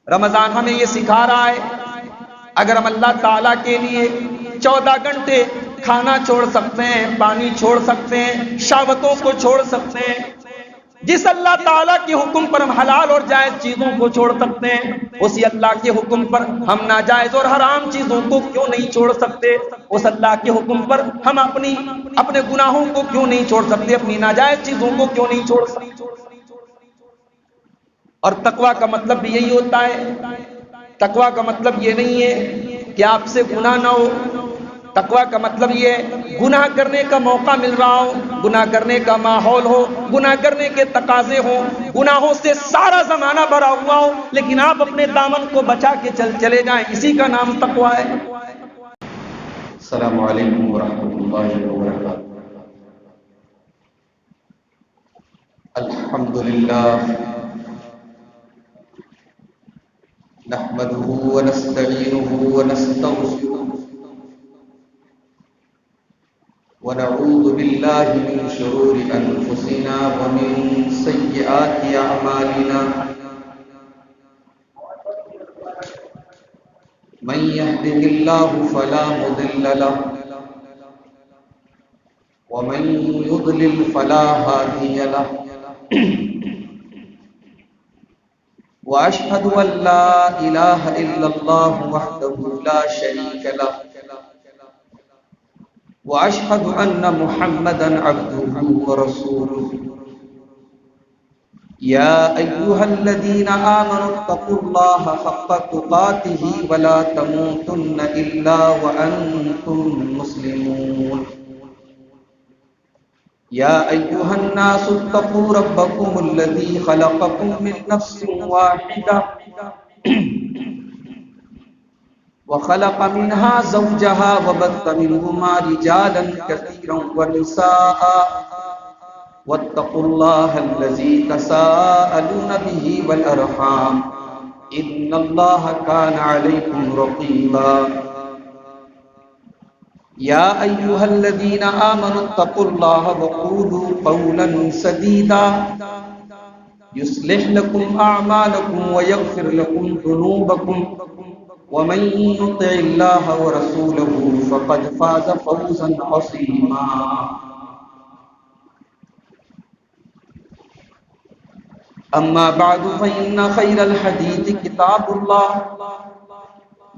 رمضان ہمیں یہ سکھا رہا ہے اگر ہم اللہ تعالیٰ کے لیے 14 گھنٹے کھانا چھوڑ سکتے ہیں، پانی چھوڑ سکتے ہیں، شہوتوں کو چھوڑ سکتے ہیں، جس اللہ تعالیٰ کے حکم پر ہم حلال اور جائز چیزوں کو چھوڑ سکتے ہیں، اسی اللہ کے حکم پر ہم ناجائز اور حرام چیزوں کو کیوں نہیں چھوڑ سکتے؟ اس اللہ کے حکم پر ہم اپنے گناہوں کو کیوں نہیں چھوڑ سکتے؟ اپنی ناجائز چیزوں کو کیوں نہیں چھوڑ سکتے؟ اور تقویٰ کا مطلب بھی یہی ہوتا ہے۔ تقویٰ کا مطلب یہ نہیں ہے کہ آپ سے گناہ نہ ہو، تقویٰ کا مطلب یہ ہے گناہ کرنے کا موقع مل رہا ہو، گناہ کرنے کا ماحول ہو، گناہ کرنے کے تقاضے ہوں، گناہوں سے سارا زمانہ بھرا ہوا ہو، لیکن آپ اپنے دامن کو بچا کے چلے جائیں، اسی کا نام تقویٰ ہے۔ السلام علیکم ورحمۃ اللہ وبرکاتہ۔ الحمدللہ نحمده ونستعینه ونستغفره ونعوذ باللہ من شرور انفسنا ومن سیئات اعمالنا من يهده الله فلا مضل له ومن يضلل فلا هادي له وأشهد أن لا إله إلا الله وحده لا شريك له وأشهد أن محمدا عبده ورسوله يا أيها الذين آمنوا اتقوا الله حق تقاته ولا تموتن إلا وأنتم مسلمون يا أيها الناس اتقوا ربكم الذي خلقكم من نفس واحدة وخلق منها زوجها وبث منهما رجالا كثيرا ونساء واتقوا الله الذي تساءلون به والأرحام إن الله كان عليكم رقيبا يا أيها الذين آمنوا اتقوا الله وقولوا قولا سديدا يصلح لكم أعمالكم ويغفر لكم ذنوبكم ومن يطع الله ورسوله فقد فاز فوزا عظيما أما بعد فإن خير الحديث كتاب الله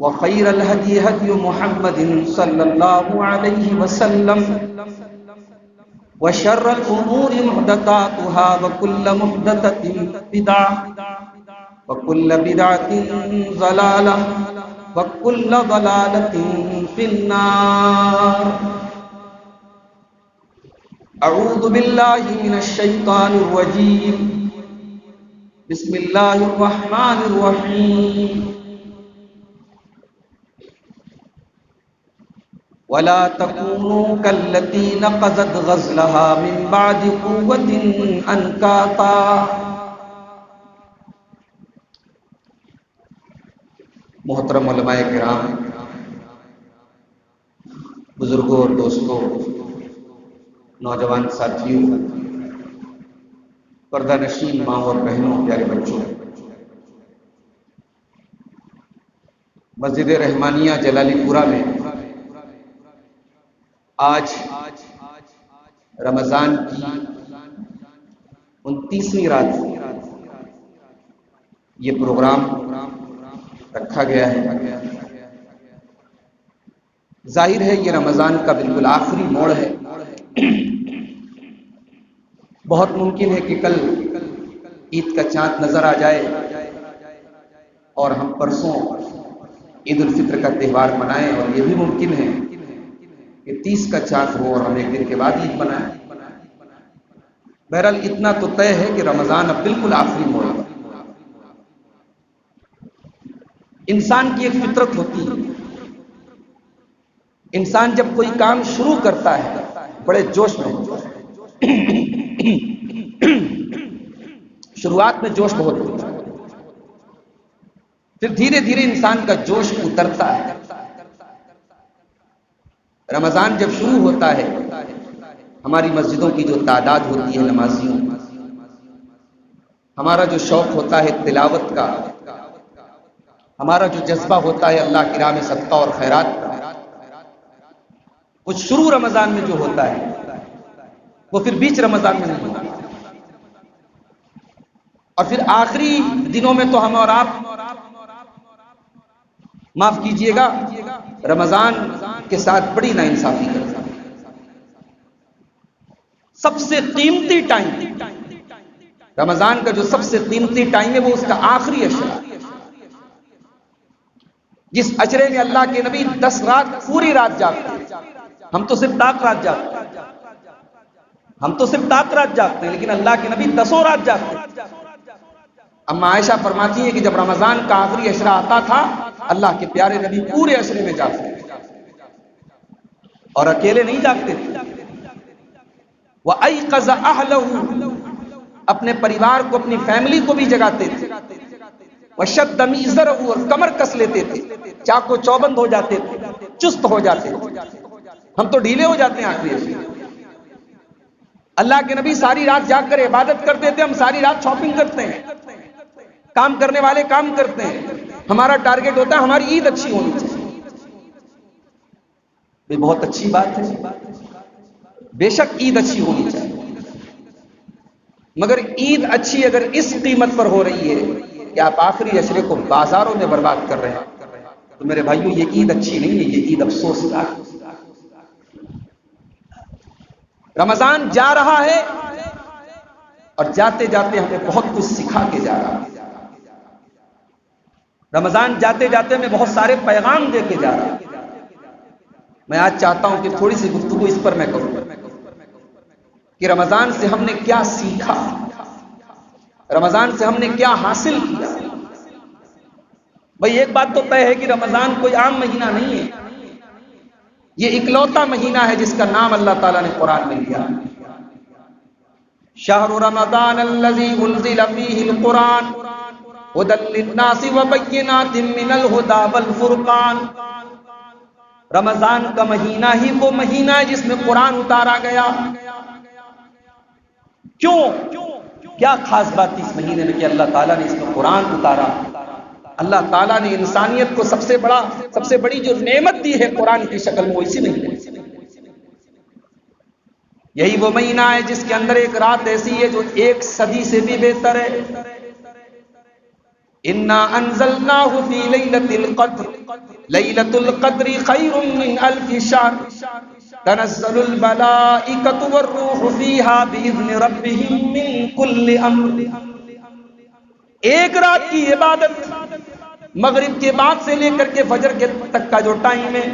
وخير الهدي هدي محمد صلى الله عليه وسلم وشر الأمور محدثاتها وكل محدثة بدعة وكل بدعة ضلالة وكل ضلالة في النار أعوذ بالله من الشيطان الرجيم بسم الله الرحمن الرحيم ولا تكونوا كالتي نقضت غزلها من بعد قوة أنكاثا۔ محترم علماء کرام، بزرگوں اور دوستوں، نوجوان ساتھیوں، پردہ نشین ماں اور بہنوں، پیارے بچوں، مسجد رحمانیہ جلالی پورہ میں آج رمضان کی 29ویں رات یہ پروگرام رکھا گیا ہے۔ ظاہر ہے یہ رمضان کا بالکل آخری موڑ ہے۔ بہت ممکن ہے کہ کل عید کا چاند نظر آ جائے اور ہم پرسوں عید الفطر کا تہوار منائیں، اور یہ بھی ممکن ہے کہ 30 کا چاند ہو اور ہم ایک دن کے بعد عید منائیں۔ بہرحال اتنا تو طے ہے کہ رمضان اب بالکل آخری موڑ ہے۔ انسان کی ایک فطرت ہوتی ہے، انسان جب کوئی کام شروع کرتا ہے بڑے جوش میں ہوتا ہے، شروعات میں جوش بہت ہوتا ہے، پھر دھیرے دھیرے انسان کا جوش اترتا ہے۔ رمضان جب شروع ہوتا ہے، ہماری مسجدوں کی جو تعداد ہوتی ہے نمازیوں، ہمارا جو شوق ہوتا ہے تلاوت کا، ہمارا جو جذبہ ہوتا ہے اللہ کی راہ میں صدقہ اور خیرات کا، وہ شروع رمضان میں جو ہوتا ہے وہ پھر بیچ رمضان میں نہیں ہوتا، اور پھر آخری دنوں میں تو ہم اور آپ، معاف کیجئے گا، رمضان کے ساتھ بڑی ناانصافی کرتے ہیں۔ سب سے قیمتی ٹائم رمضان کا جو سب سے قیمتی ٹائم ہے وہ اس کا آخری اشرہ، جس اشرے میں اللہ کے نبی 10 رات پوری رات جاگتے ہیں۔ ہم تو صرف تاک رات جاگتے ہیں، لیکن اللہ کے نبی 10 رات جاگتے ہیں۔ اما عائشہ فرماتی ہے کہ جب رمضان کا آخری اشرہ آتا تھا اللہ کے پیارے نبی پورے اشرے میں جاگتے تھے اور اکیلے نہیں جاگتے تھے۔ وَأَيْقَظَ أَهْلَهُ، اپنے پریوار کو، اپنی فیملی کو بھی جگاتے تھے۔ وَشَدَّ مِئْزَرَهُ، اور کمر کس لیتے تھے، چاق و چوبند ہو جاتے تھے، چست ہو جاتے تھے۔ ہم تو ڈھیلے ہو جاتے ہیں آخری اشرے۔ اللہ کے نبی ساری رات جاگ کر عبادت کرتے تھے، ہم ساری رات شاپنگ کرتے ہیں، کام کرنے والے کام کرتے ہیں۔ ہمارا ٹارگٹ ہوتا ہے ہماری عید اچھی ہونی چاہیے۔ یہ بہت اچھی بات ہے، بے شک عید اچھی ہونی چاہیے، مگر عید اچھی اگر اس قیمت پر ہو رہی ہے کہ آپ آخری اشرے کو بازاروں میں برباد کر رہے ہیں تو میرے بھائیوں یہ عید اچھی نہیں ہے، یہ عید افسوسناک ہے۔ رمضان جا رہا ہے اور جاتے جاتے ہمیں بہت کچھ سکھا کے جا رہا ہے۔ رمضان جاتے جاتے میں بہت سارے پیغام دے کے جا رہا ہے۔ میں آج چاہتا ہوں کہ تھوڑی سی گفتگو اس پر میں کروں کہ رمضان سے ہم نے کیا سیکھا، رمضان سے ہم نے کیا حاصل کیا۔ بھئی ایک بات تو طے ہے کہ رمضان کوئی عام مہینہ نہیں ہے، یہ اکلوتا مہینہ ہے جس کا نام اللہ تعالیٰ نے قرآن میں لیا۔ شہر رمضان الذی انزل فیہ القرآن ھدی للناس وبینات من الھدی والفرقان۔ رمضان کا مہینہ ہی وہ مہینہ ہے جس میں قرآن اتارا گیا۔ کیوں؟ کیا خاص بات تھی اس مہینے میں کہ اللہ تعالیٰ نے اس میں قرآن اتارا؟ اللہ تعالیٰ نے انسانیت کو سب سے بڑی جو نعمت دی ہے قرآن کی شکل میں وہ اسی مہینے۔ یہی وہ مہینہ ہے جس کے اندر ایک رات ایسی ہے جو 1 صدی سے بھی بہتر ہے۔ اِنَّا أَنزَلْنَاهُ فِي لَيْلَةِ الْقَدْرِ لَيْلَةُ الْقَدْرِ خَيْرٌ مِّنْ أَلْفِ شَهْرٍ تَنَزَّلُ الْمَلَائِكَةُ وَالرُّوحُ فِيهَا بِإِذْنِ رَبِّهِم مِّن كُلِّ أَمْرٍ۔ ایک رات کی عبادت مغرب کے بعد سے لے کر کے فجر کے تک کا جو ٹائم ہے،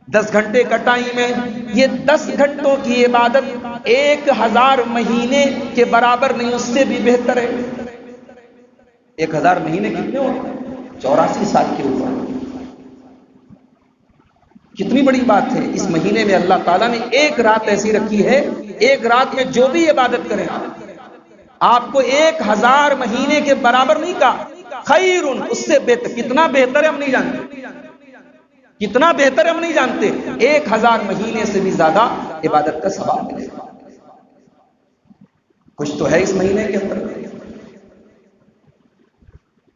10 گھنٹے کا ٹائم ہے، یہ 10 گھنٹوں کی عبادت 1000 مہینے کے برابر نہیں، اس سے بھی بہتر ہے۔ 1000 مہینے کتنے ہوتے ہیں؟ 84 سال کے اوپر۔ کتنی بڑی بات ہے، اس مہینے میں اللہ تعالیٰ نے ایک رات ایسی رکھی ہے، ایک رات میں جو بھی عبادت کریں آپ کو 1000 مہینے کے برابر نہیں کہا، خیرun، اس سے بہتر۔ کتنا بہتر ہے ہم نہیں جانتے، کتنا بہتر ہے ہم نہیں جانتے۔ 1000 مہینے سے بھی زیادہ عبادت کا ثواب ملے گا۔ کچھ تو ہے اس مہینے کے اندر۔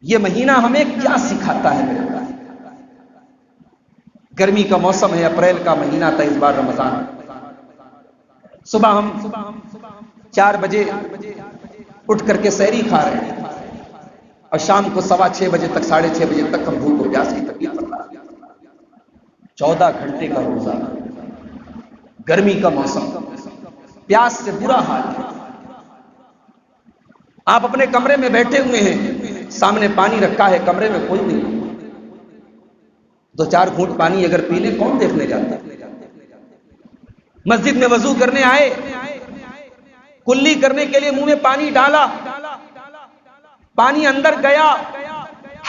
یہ مہینہ ہمیں کیا سکھاتا ہے میرے بھائی؟ گرمی کا موسم ہے، اپریل کا مہینہ تھا اس بار رمضان۔ صبح ہم 4 بجے اٹھ کر کے سحری کھا رہے ہیں اور شام کو 6:15 بجے تک، 6:30 بجے تک ہم بھوک و پیاس کی تکلیف کر رہے ہیں۔ 14 گھنٹے کا روزہ، گرمی کا موسم، پیاس سے برا حال ہے۔ آپ اپنے کمرے میں بیٹھے ہوئے ہیں، سامنے پانی رکھا ہے، کمرے میں کوئی نہیں، 2-4 گھونٹ پانی اگر پی لیں کون دیکھنے جاتا ہے؟ مسجد میں وضو کرنے آئے، کلی کرنے کے لیے منہ میں پانی ڈالا، پانی اندر گیا،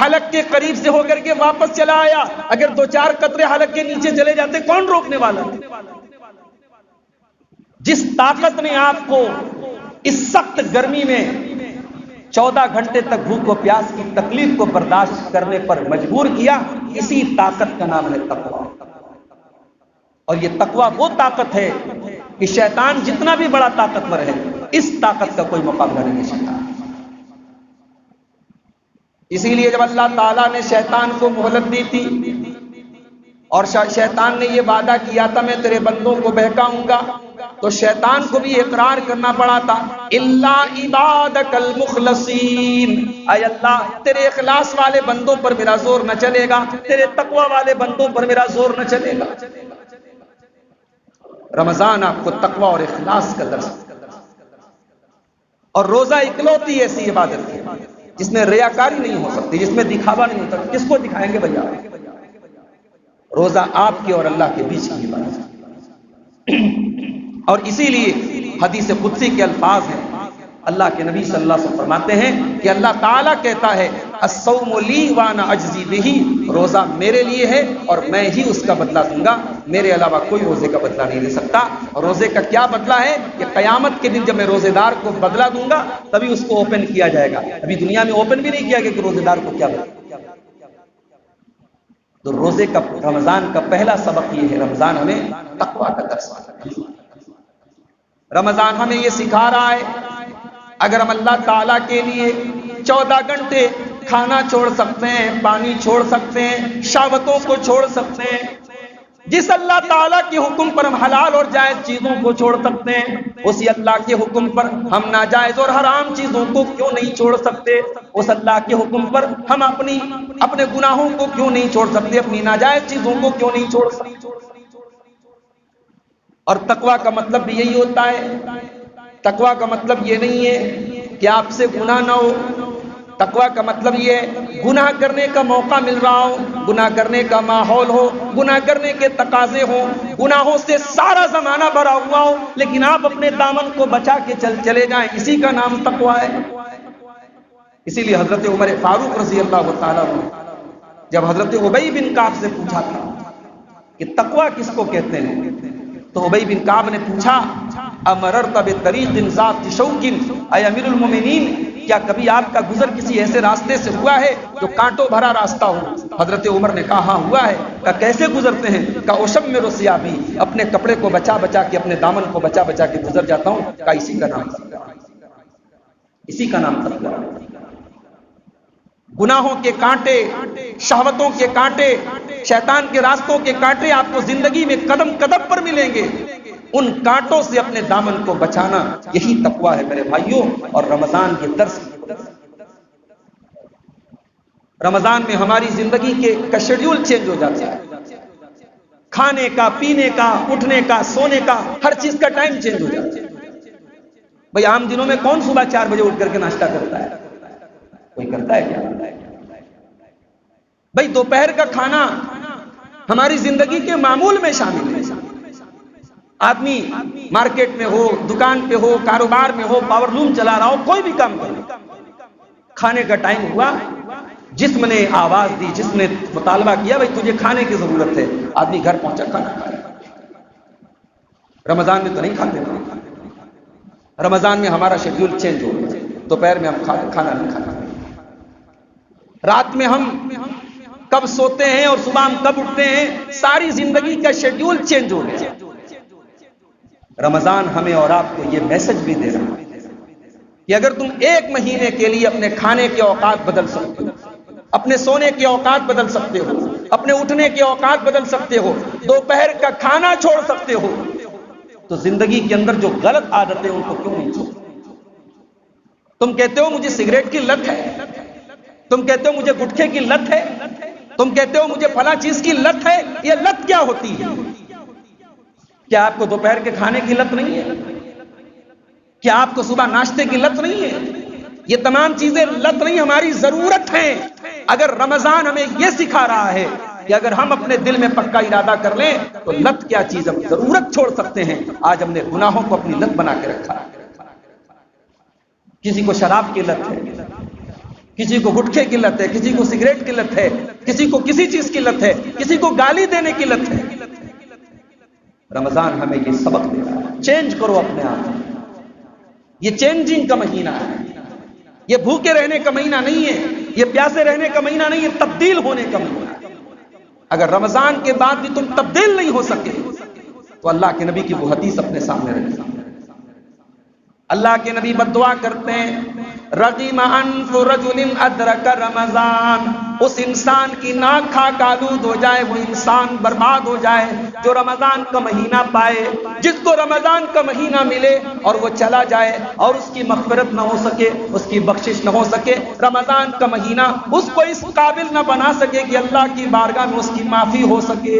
حلق کے قریب سے ہو کر کے واپس چلا آیا، اگر 2-4 قطرے حلق کے نیچے چلے جاتے کون روکنے والا؟ جس طاقت نے آپ کو اس سخت گرمی میں 14 گھنٹے تک بھوک و پیاس کی تکلیف کو برداشت کرنے پر مجبور کیا، اسی طاقت کا نام ہے تقویٰ۔ اور یہ تقویٰ وہ طاقت ہے کہ شیطان جتنا بھی بڑا طاقتور ہے، اس طاقت کا کوہ مقابلہ نہیں کر سکتا۔ اسی لیے جب اللہ تعالیٰ نے شیطان کو مہلت دی تھی اور شیطان نے یہ وعدہ کیا تھا میں تیرے بندوں کو بہکاؤں گا، تو شیطان کو بھی اقرار کرنا پڑا تھا الا عبادک المخلصین، اے اللہ تیرے اخلاص والے بندوں پر میرا زور نہ چلے گا، تیرے تقوی والے بندوں پر میرا زور نہ چلے گا۔ رمضان آپ کو تقوی اور اخلاص کا درس، اور روزہ اکلوتی ایسی عبادت ہے جس میں ریاکاری نہیں ہو سکتی، جس میں دکھاوا نہیں ہوتا۔ کس کو دکھائیں گے بھیا؟ روزہ آپ کے اور اللہ کے بیچ کی عبادت ہے۔ اور اسی لیے حدیث قدسی کے الفاظ ہیں، اللہ کے نبی صلی اللہ علیہ وسلم فرماتے ہیں کہ اللہ تعالیٰ کہتا ہے الصوم لی وانا اجزی بہ، روزہ میرے لیے ہے اور میں ہی اس کا بدلہ دوں گا، میرے علاوہ کوئی روزے کا بدلہ نہیں دے سکتا۔ اور روزے کا کیا بدلہ ہے کہ قیامت کے دن جب میں روزے دار کو بدلہ دوں گا تبھی اس کو اوپن کیا جائے گا، ابھی دنیا میں اوپن بھی نہیں کیا گیا کہ روزے دار کو کیا بدلہ۔ تو روزے کا، رمضان کا پہلا سبق یہ ہے، رمضان ہمیں تقوی کا درس ہے۔ رمضان ہمیں یہ سکھا رہا ہے اگر ہم اللہ تعالیٰ کے لیے 14 گھنٹے کھانا چھوڑ سکتے ہیں، پانی چھوڑ سکتے ہیں، شہوتوں کو چھوڑ سکتے ہیں، جس اللہ تعالیٰ کے حکم پر ہم حلال اور جائز چیزوں کو چھوڑ سکتے ہیں، اسی اللہ کے حکم پر ہم ناجائز اور حرام چیزوں کو کیوں نہیں چھوڑ سکتے؟ اس اللہ کے حکم پر ہم اپنے گناہوں کو کیوں نہیں چھوڑ سکتے؟ اپنی ناجائز چیزوں کو کیوں نہیں چھوڑ سکتے؟ اور تقوی کا مطلب بھی یہی ہوتا ہے۔ تقوی کا مطلب یہ نہیں ہے کہ آپ سے گناہ نہ ہو، تقوی کا مطلب یہ ہے گناہ کرنے کا موقع مل رہا ہو، گناہ کرنے کا ماحول ہو، گناہ کرنے کے تقاضے ہوں، گناہوں سے سارا زمانہ بھرا ہوا ہو، لیکن آپ اپنے دامن کو بچا کے چلے جائیں، اسی کا نام تقوی ہے۔ اسی لیے حضرت عمر فاروق رضی اللہ تعالیٰ عنہ جب حضرت ابی بن کعب سے پوچھا تھا کہ تقوی کس کو کہتے ہیں، تو ابی بن کعب نے پوچھا امررت بطریق ذات شوک، اے امیر المومنین کیا کبھی آپ کا گزر کسی ایسے راستے سے ہوا ہے جو کانٹوں بھرا راستہ ہو؟ حضرت عمر نے کہا ہاں ہوا ہے۔ کہا کیسے گزرتے ہیں؟ کہا اشمر ثیابی، اپنے کپڑے کو بچا بچا کے، اپنے دامن کو بچا بچا کے گزر جاتا ہوں۔ کہا اسی کا نام تقوی، اسی کا نام تقوی۔ گناہوں کے کانٹے، شہوتوں کے کانٹے، شیطان کے راستوں کے کانٹے آپ کو زندگی میں قدم قدم پر ملیں گے، ان کانٹوں سے اپنے دامن کو بچانا یہی تقوی ہے میرے بھائیوں۔ اور رمضان کے درس، رمضان میں ہماری زندگی کا شیڈیول چینج ہو جاتا ہے، کھانے کا، پینے کا، اٹھنے کا، سونے کا، ہر چیز کا ٹائم چینج ہو جاتا ہے۔ بھئی عام دنوں میں کون صبح 4 بجے اٹھ کر کے ناشتہ کرتا ہے؟ کوئی کرتا ہے کیا؟ بھئی دوپہر کا کھانا ہماری زندگی کے معمول میں شامل ہے۔ آدمی مارکیٹ میں ہو، دکان پہ ہو، کاروبار میں ہو، پاور لوم چلا رہا ہو، کوئی بھی کام کرے، کھانے کا ٹائم ہوا، جسم نے آواز دی، جسم نے مطالبہ کیا بھئی تجھے کھانے کی ضرورت ہے، آدمی گھر پہنچا کھانا کھا رہا ہے۔ رمضان میں تو نہیں کھاتے، رمضان میں ہمارا شیڈیول چینج ہو گیا، دوپہر میں ہم کھانا نہیں کھاتے، رات میں ہم کب سوتے ہیں اور صبح ہم کب اٹھتے ہیں، ساری زندگی کا شیڈیول چینج ہو گیا۔ رمضان ہمیں اور آپ کو یہ میسج بھی دے رہا ہے کہ اگر تم 1 مہینے کے لیے اپنے کھانے کے اوقات بدل سکتے ہو، اپنے سونے کے اوقات بدل سکتے ہو، اپنے اٹھنے کے اوقات بدل سکتے ہو، دوپہر کا کھانا چھوڑ سکتے ہو، تو زندگی کے اندر جو غلط عادتیں ان کو کیوں نہیں چھوڑ؟ تم کہتے ہو مجھے سگریٹ کی لت ہے، تم کہتے ہو مجھے گٹکے کی لت ہے، تم کہتے ہو مجھے فلاں چیز کی لت ہے، یہ لت کیا ہوتی ہے؟ کیا آپ کو دوپہر کے کھانے کی لت نہیں ہے؟ کیا آپ کو صبح ناشتے کی لت نہیں ہے؟ یہ تمام چیزیں لت نہیں، ہماری ضرورت ہیں۔ اگر رمضان ہمیں یہ سکھا رہا ہے کہ اگر ہم اپنے دل میں پکا ارادہ کر لیں تو لت کیا چیز، ہم ضرورت چھوڑ سکتے ہیں۔ آج ہم نے گناہوں کو اپنی لت بنا کے رکھا ہے، کسی کو شراب کی لت ہے، کسی کو گٹکے کی لت ہے، کسی کو سگریٹ کی لت ہے، کسی کو کسی چیز کی لت ہے، کسی کو گالی دینے کی لت ہے۔ رمضان ہمیں یہ سبق دے رہا ہے، چینج کرو اپنے آپ، یہ چینجنگ کا مہینہ ہے، یہ بھوکے رہنے کا مہینہ نہیں ہے، یہ پیاسے رہنے کا مہینہ نہیں ہے، تبدیل ہونے کا مہینہ ہے۔ اگر رمضان کے بعد بھی تم تبدیل نہیں ہو سکے تو اللہ کے نبی کی وہ حدیث اپنے سامنے رکھیں، اللہ کے نبی بددعا کرتے ہیں رغم انف رجل ادرک رمضان، اس انسان کی ناک خاک آلود ہو جائے، وہ انسان برباد ہو جائے جو رمضان کا مہینہ پائے، جس کو رمضان کا مہینہ ملے اور وہ چلا جائے اور اس کی مغفرت نہ ہو سکے، اس کی بخشش نہ ہو سکے، رمضان کا مہینہ اس کو اس قابل نہ بنا سکے کہ اللہ کی بارگاہ میں اس کی معافی ہو سکے۔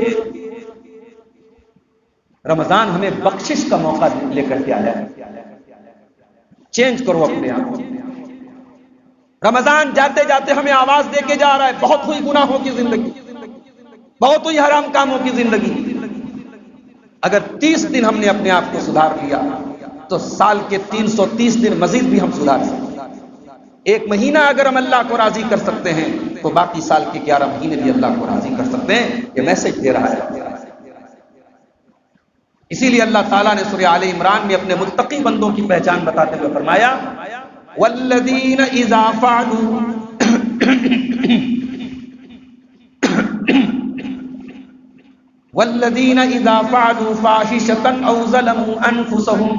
رمضان ہمیں بخشش کا موقع لے کر کے آیا ہے، چینج کرو اپنے آپ کو۔ رمضان جاتے جاتے ہمیں آواز دے کے جا رہا ہے بہت ہوئی گناہوں کی زندگی، بہت ہوئی حرام کاموں کی زندگی۔ اگر 30 دن ہم نے اپنے آپ کو سدھار لیا تو سال کے 330 دن مزید بھی ہم سدھار سکتے ہیں۔ ایک مہینہ اگر ہم اللہ کو راضی کر سکتے ہیں تو باقی سال کے 11 مہینے بھی اللہ کو راضی کر سکتے ہیں۔ یہ میسج دے رہا ہے۔ اسی لیے اللہ تعالیٰ نے سورہ آل عمران میں اپنے متقی بندوں کی پہچان بتاتے ہوئے فرمایا والذین اذا فعلوا والذین اذا فعلوا فاحشۃ او ظلموا انفسهم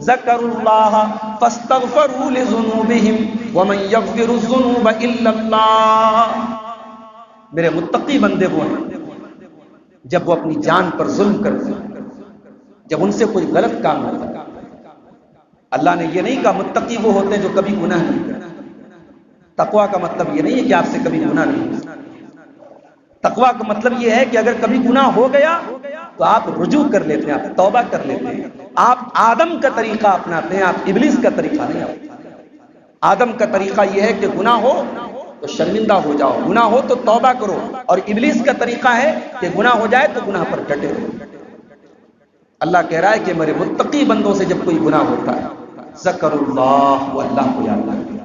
ذکروا اللہ فاستغفروا لذنوبهم ومن یغفر الذنوب الا اللہ۔ میرے متقی بندے وہ ہیں جب وہ اپنی جان پر ظلم کرتے ہیں، جب ان سے کوئی غلط کام ہوتا ہے۔ اللہ نے یہ نہیں کہا متقی وہ ہوتے ہیں جو کبھی گناہ نہیں کرتے۔ تقویٰ کا مطلب یہ نہیں ہے کہ آپ سے کبھی گناہ نہیں ہوتا۔ تقویٰ کا مطلب یہ ہے کہ اگر کبھی گناہ ہو گیا تو آپ رجوع کر لیتے ہیں، آپ توبہ کر لیتے ہیں، آپ آدم کا طریقہ اپناتے ہیں، آپ ابلیس کا طریقہ نہیں اپناتے۔ آدم کا طریقہ یہ ہے کہ گناہ ہو تو شرمندہ ہو جاؤ، گناہ ہو تو توبہ کرو، اور ابلیس کا طریقہ ہے کہ گناہ ہو جائے تو گناہ پر ڈٹے رہو۔ اللہ کہہ رہا ہے کہ میرے متقی بندوں سے جب کوئی گناہ ہوتا ہے ذکر اللہ، وہ اللہ کو یاد کرتے ہیں،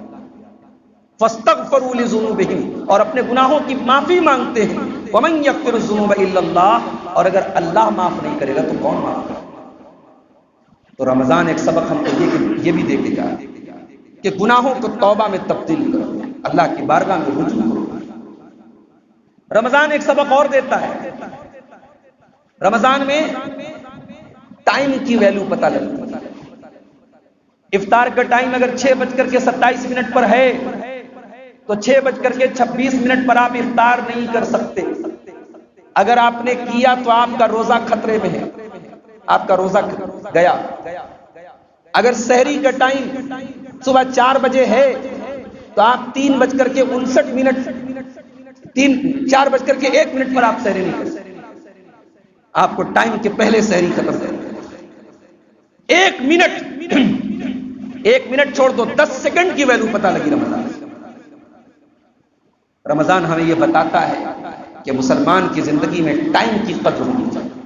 فاستغفروا لذنوبہم، اور اپنے گناہوں کی معافی مانگتے ہیں، ومن یغفر الذنوب الا اللہ، اور اگر اللہ معاف نہیں کرے گا تو کون معاف کرے گا؟ تو رمضان ایک سبق ہم کو یہ بھی دے کے جا کہ گناہوں کو توبہ میں تبدیل کرو، اللہ کی بارگاہ میں رجوع کرو۔ رمضان ایک سبق اور دیتا ہے، رمضان میں ٹائم کی ویلیو پتہ لگتی ہے۔ افطار کا ٹائم اگر 6:27 پر ہے تو 6:26 پر آپ افطار نہیں کر سکتے۔ اگر آپ نے کیا تو آپ کا روزہ خطرے میں ہے، آپ کا روزہ گیا۔ اگر سحری کا ٹائم صبح 4 بجے ہے تو آپ 3:59 4:01 پر آپ سحری نہیں کر سکتے۔ آپ کو ٹائم کے پہلے سحری ختم کرنا ہے۔ 1 منٹ چھوڑ دو، 10 سیکنڈ کی ویلیو پتہ لگی رمضان ہمیں یہ بتاتا ہے کہ مسلمان کی زندگی میں ٹائم کی قدر ہونی چاہیے۔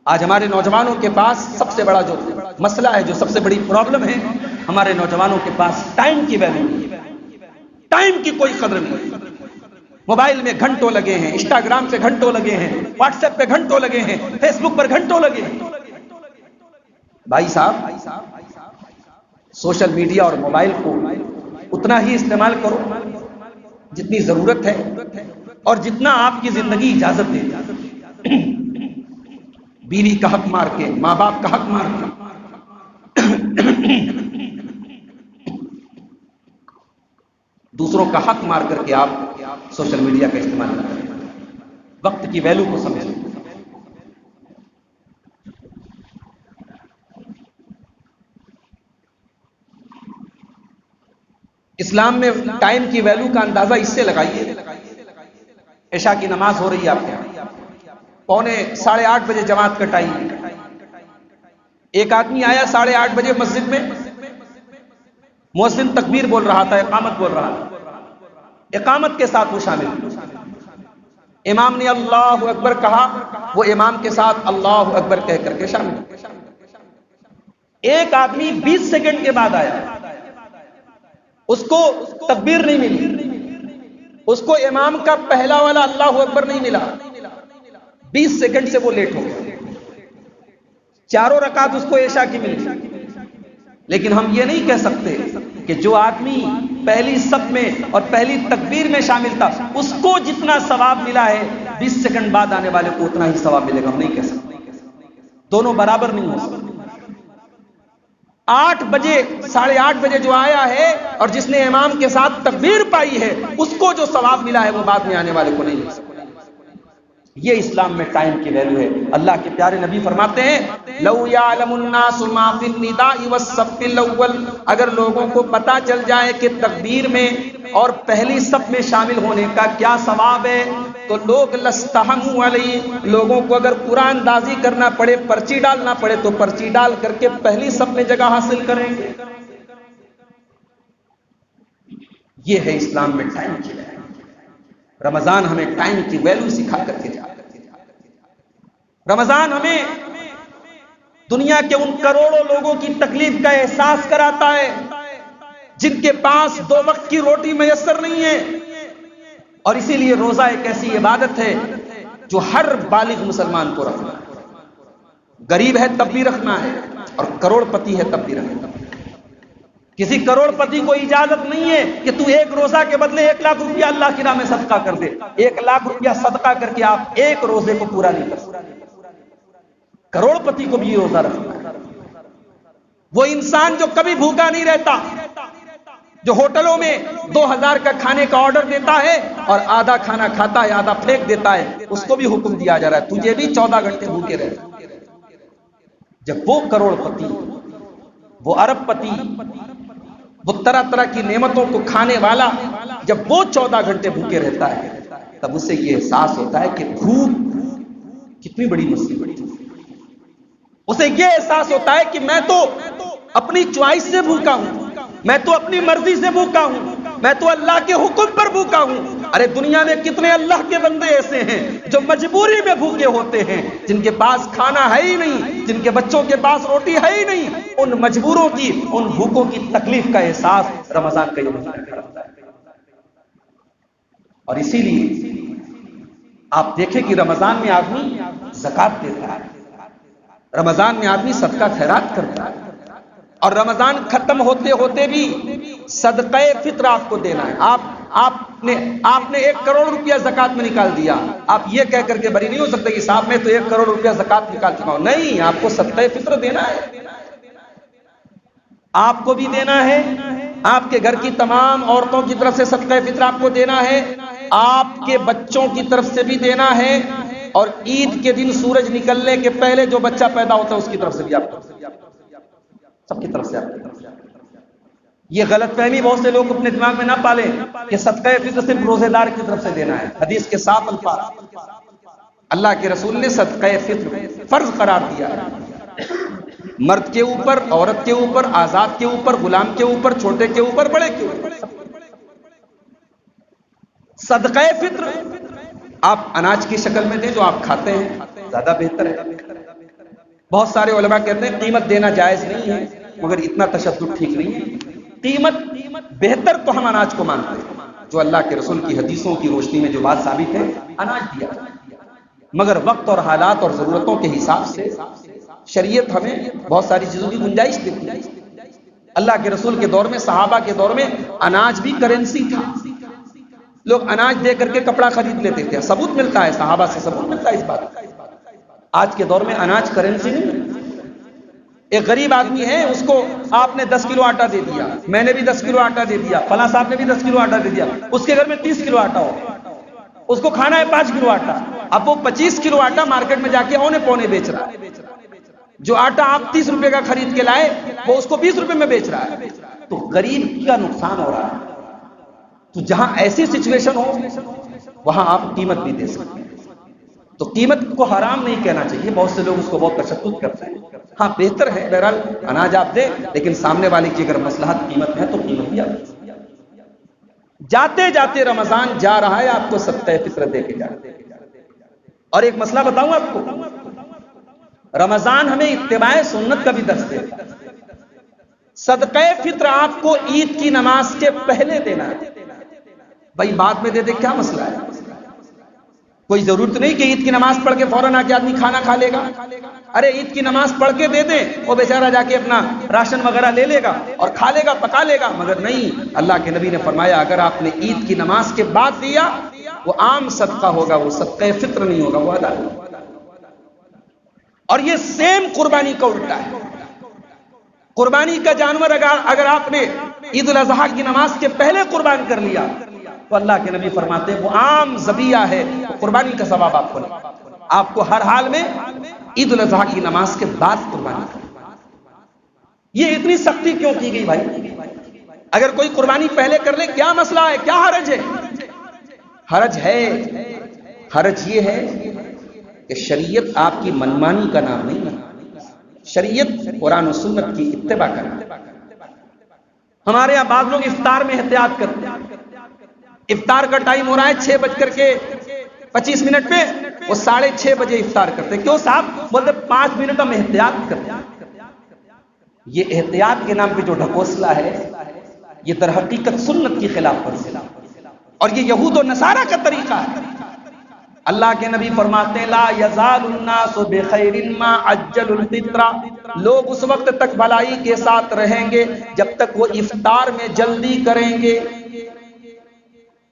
آج ہمارے نوجوانوں کے پاس سب سے بڑا جو مسئلہ ہے، جو سب سے بڑی پرابلم ہے، ہمارے نوجوانوں کے پاس ٹائم کی ویلیو نہیں ہے، ٹائم کی کوئی قدر نہیں۔ موبائل میں گھنٹوں لگے ہیں، انسٹاگرام پہ گھنٹوں لگے ہیں، واٹس ایپ پہ گھنٹوں لگے ہیں، فیس بک پر گھنٹوں لگے ہیں۔ بھائی صاحب، سوشل میڈیا اور موبائل کو اتنا ہی استعمال کرو جتنی ضرورت ہے اور جتنا آپ کی زندگی اجازت دے۔ بیوی کا حق مار کے، ماں باپ کا حق مار کے، دوسروں کا حق مار کر کے آپ سوشل میڈیا کا استعمال نہ کریں۔ وقت کی ویلیو کو سمجھیں۔ اسلام میں ٹائم کی ویلیو کا اندازہ اس سے لگائیے، عشاء کی نماز ہو رہی ہے آپ کے یہاں، 7:45 بجے جماعت کا ٹائم، ایک آدمی آیا 8:30 بجے مسجد میں، مؤذن تکبیر بول رہا تھا، اقامت بول رہا تھا، اقامت کے ساتھ وہ شامل ہوئے۔ امام نے اللہ اکبر کہا، وہ امام کے ساتھ اللہ اکبر کہہ کر کے شامل ہوئے۔ ایک آدمی 20 سیکنڈ کے بعد آیا، اس کو تکبیر نہیں ملی، اس کو امام کا پہلا والا اللہ اکبر نہیں ملا، 20 سیکنڈ سے وہ لیٹ ہو گیا۔ 4 رکعت اس کو عشاء کی ملی، لیکن ہم یہ نہیں کہہ سکتے کہ جو آدمی پہلی صف میں اور پہلی تکبیر میں شامل تھا اس کو جتنا ثواب ملا ہے 20 سیکنڈ بعد آنے والے کو اتنا ہی ثواب ملے گا، ہم نہیں کہہ سکتے، دونوں برابر نہیں ہو سکتے۔ 8 بجے 8:30 بجے جو آیا ہے اور جس نے امام کے ساتھ تکبیر پائی ہے اس کو جو ثواب ملا ہے وہ بعد میں آنے والے کو نہیں مل سکتا۔ یہ اسلام میں ٹائم کی ویلیو ہے۔ اللہ کے پیارے نبی فرماتے ہیں لو یعلم الناس ما فی النداء والصف الاول، اگر لوگوں کو پتا چل جائے کہ تکبیر میں اور پہلی صف میں شامل ہونے کا کیا ثواب ہے تو لوگ لستحموا علیہ، لوگوں کو اگر قرآن اندازی کرنا پڑے، پرچی ڈالنا پڑے تو پرچی ڈال کر کے پہلی صف میں جگہ حاصل کریں گے۔ یہ ہے اسلام میں ٹائم کی ویلیو۔ رمضان ہمیں ٹائم کی ویلیو سکھا کر کے جا رہا ہے۔ رمضان ہمیں دنیا کے ان کروڑوں لوگوں کی تکلیف کا احساس کراتا ہے جن کے پاس 2 وقت کی روٹی میسر نہیں ہے، اور اسی لیے روزہ ایک ایسی عبادت ہے جو ہر بالغ مسلمان کو رکھنا ہے۔ غریب ہے تب بھی رکھنا ہے اور کروڑ پتی ہے تب بھی رکھنا ہے۔ کسی کروڑ پتی کو اجازت نہیں ہے کہ تو ایک روزہ کے بدلے 1 لاکھ روپیہ اللہ کی راہ میں صدقہ کر دے۔ 1 لاکھ روپیہ صدقہ کر کے آپ ایک روزے کو پورا نہیں کر سکتے۔ کروڑ پتی کو بھی یہ روزہ رکھنا ہے۔ وہ انسان جو کبھی بھوکا نہیں رہتا، جو ہوٹلوں میں 2000 کا کھانے کا آرڈر دیتا ہے اور آدھا کھانا کھاتا ہے آدھا پھینک دیتا ہے، اس کو بھی حکم دیا جا رہا ہے تجھے بھی 14 گھنٹے بھوکے رہنا۔ جب وہ کروڑ پتی، وہ ارب پتی، وہ طرح طرح کی نعمتوں کو کھانے والا جب وہ 14 گھنٹے بھوکے رہتا ہے تب اسے یہ احساس ہوتا ہے کہ بھوک کتنی بڑی مصیبت ہے۔ اسے یہ احساس ہوتا ہے کہ میں تو اپنی چوائس سے بھوکا ہوں، میں تو اپنی مرضی سے بھوکا ہوں، میں تو اللہ کے حکم پر بھوکا ہوں۔ ارے دنیا میں کتنے اللہ کے بندے ایسے ہیں جو مجبوری میں بھوکے ہوتے ہیں، جن کے پاس کھانا ہے ہی نہیں، جن کے بچوں کے پاس روٹی ہے ہی نہیں۔ ان مجبوروں کی، ان بھوکوں کی تکلیف کا احساس رمضان کا یہ مہینہ کرتا ہے۔ اور اسی لیے آپ دیکھیں کہ رمضان میں آدمی زکات دیتا ہے، رمضان میں آدمی صدقہ خیرات کرتا ہے، اور رمضان ختم ہوتے ہوتے بھی صدقہ فطر آپ کو دینا ہے۔ آپ نے 1 کروڑ روپیہ زکات میں نکال دیا، آپ یہ کہہ کر کے بری نہیں ہو سکتے کہ صاحب میں تو 1 کروڑ روپیہ زکات نکال چکا ہوں۔ نہیں، آپ کو صدقہ فطر دینا ہے، آپ کو بھی دینا ہے، آپ کے گھر کی تمام عورتوں کی طرف سے صدقہ فطر آپ کو دینا ہے، آپ کے بچوں کی طرف سے بھی دینا ہے، اور عید کے دن سورج نکلنے کے پہلے جو بچہ پیدا ہوتا ہے اس کی طرف سے بھی آپ کو، سب کی طرف سے آپ کی طرف سے۔ یہ غلط فہمی بہت سے لوگ اپنے دماغ میں نہ پالیں کہ صدقہ فطر صرف روزے دار کی طرف سے دینا ہے۔ حدیث کے 7 الفاظ اللہ کے رسول نے صدقہ فطر فرض قرار دیا ہے، مرد کے اوپر، عورت کے اوپر، آزاد کے اوپر، غلام کے اوپر، چھوٹے کے اوپر، بڑے کے اوپر۔ صدقہ فطر آپ اناج کی شکل میں دیں جو آپ کھاتے ہیں، زیادہ بہتر ہے۔ بہت سارے علماء کہتے ہیں قیمت دینا جائز نہیں ہے، مگر اتنا تشدد ٹھیک نہیں ہے۔ قیمت بہتر تو ہم اناج کو مانتے ہیں، جو اللہ کے رسول کی حدیثوں کی روشنی میں جو بات ثابت ہے، اناج دیا، مگر وقت اور حالات اور ضرورتوں کے حساب سے شریعت ہمیں بہت ساری چیزوں کی گنجائش دیتی ہے۔ اللہ کے رسول کے دور میں، صحابہ کے دور میں اناج بھی کرنسی تھا، لوگ اناج دے کر کے کپڑا خرید لیتے تھے۔ ثبوت ملتا ہے، صحابہ سے ثبوت ملتا ہے اس بات کا۔ آج کے دور میں اناج کرنسی نہیں۔ ایک غریب آدمی ہے، اس کو آپ نے 10 کلو آٹا دے دیا، میں نے بھی 10 کلو آٹا دے دیا، فلاں صاحب نے بھی 10 کلو آٹا دے دیا، اس کے گھر میں 30 کلو آٹا ہو، اس کو کھانا ہے 5 کلو آٹا، اب وہ 25 کلو آٹا مارکیٹ میں جا کے اونے پونے بیچ رہا ہے۔ جو آٹا آپ 30 روپے کا خرید کے لائے وہ اس کو 20 روپے میں بیچ رہا ہے، تو غریب کا نقصان ہو رہا ہے۔ تو جہاں ایسی سچویشن ہو وہاں آپ قیمت بھی دے سکتے ہیں۔ تو قیمت کو حرام نہیں کہنا چاہیے، بہت سے لوگ اس کو بہت تشدد کرتے ہیں۔ ہاں بہتر ہے بہرحال اناج آپ دیں، لیکن سامنے والے کی اگر مصلحت قیمت ہے تو قیمت بھی آپ دیں۔ جاتے جاتے رمضان جا رہا ہے، آپ کو صدقہ فطر دے کے جا رہا ہے۔ اور ایک مسئلہ بتاؤں آپ کو، رمضان ہمیں اتباع سنت کا بھی درس دیتا ہے۔ صدقہ فطر آپ کو عید کی نماز کے پہلے دینا ہے۔ بھائی بعد میں دے دے کیا مسئلہ ہے؟ کوئی ضرورت نہیں کہ عید کی نماز پڑھ کے فوراً آ کے آدمی کھانا کھا لے گا۔ ارے عید کی نماز پڑھ کے دے دیں، وہ بیچارہ جا کے اپنا راشن وغیرہ لے لے گا اور کھا لے گا، پکا لے گا، مگر نہیں، اللہ کے نبی نے فرمایا اگر آپ نے عید کی نماز کے بعد دیا وہ عام صدقہ ہوگا، وہ صدقہ فطر نہیں ہوگا، وہ ادا ہوگا۔ اور یہ سیم قربانی کا الٹا ہے۔ قربانی کا جانور اگر آپ نے عید الاضحیٰ کی نماز کے پہلے قربان کر لیا تو اللہ کے نبی فرماتے ہیں وہ عام ذبیحہ ہے، قربانی کا ثواب آپ کو نہیں، آپ کو ہر حال میں عید الاضحیٰ کی نماز کے بعد قربانی کریں۔ یہ اتنی سختی کیوں کی گئی بھائی؟ اگر کوئی قربانی پہلے کر لے کیا مسئلہ ہے، کیا حرج ہے؟ حرج یہ ہے کہ شریعت آپ کی منمانی کا نام نہیں ہے، شریعت قرآن و سنت کی اتباع کا نام ہے۔ ہمارے یہاں بعض لوگ افطار میں احتیاط کرتے ہیں، افطار کا ٹائم ہو رہا ہے 6:25 پہ، وہ 6:30 بجے افطار کرتے ہیں۔ کیوں صاحب؟ بولتے 5 منٹ ہم احتیاط کرتے ہیں۔ یہ احتیاط کے نام پہ جو ڈھکوسلا ہے یہ در حقیقت سنت کی خلاف ورزی ہے، اور یہ یہود و نصارہ کا طریقہ ہے۔ اللہ کے نبی فرماتے ہیں لا یزال الناس بخیر ما عجل الفطر، لوگ اس وقت تک بھلائی کے ساتھ رہیں گے جب تک وہ افطار میں جلدی کریں گے۔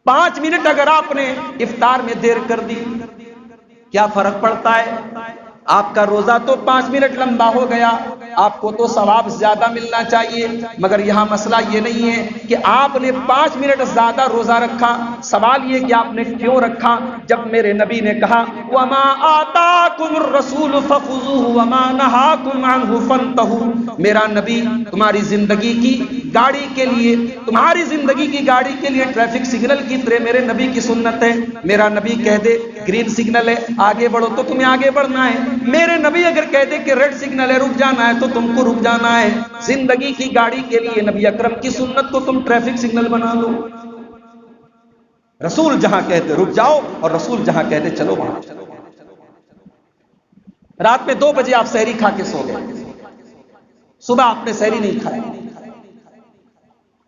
5 منٹ اگر آپ نے افطار میں دیر کر دی کیا فرق پڑتا ہے؟ آپ کا روزہ تو 5 منٹ لمبا ہو گیا، آپ کو تو ثواب زیادہ ملنا چاہیے، مگر یہاں مسئلہ یہ نہیں ہے کہ آپ نے 5 منٹ زیادہ روزہ رکھا، سوال یہ کہ آپ نے کیوں رکھا؟ جب میرے نبی نے کہا وَمَا آتَاكُمُ الرَّسُولُ فَخُذُوهُ وَمَا نَهَاكُمْ عَنْهُ فَانْتَهُوا، میرا نبی تمہاری زندگی کی گاڑی کے لیے، تمہاری زندگی کی گاڑی کے لیے ٹریفک سگنل کی طرح میرے نبی کی سنت ہے۔ میرا نبی کہہ دے گرین سگنل ہے آگے بڑھو تو تمہیں آگے بڑھنا ہے، میرے نبی اگر کہہ دے کہ ریڈ سگنل ہے رک جانا ہے تو تم کو رک جانا ہے۔ زندگی کی گاڑی کے لیے نبی اکرم کی سنت کو تم ٹریفک سگنل بنا لو۔ رسول جہاں کہتے رک جاؤ اور رسول جہاں کہتے چلو وہاں۔ رات میں 2 بجے آپ سحری کھا کے سو گئے، صبح آپ نے سحری نہیں کھائی،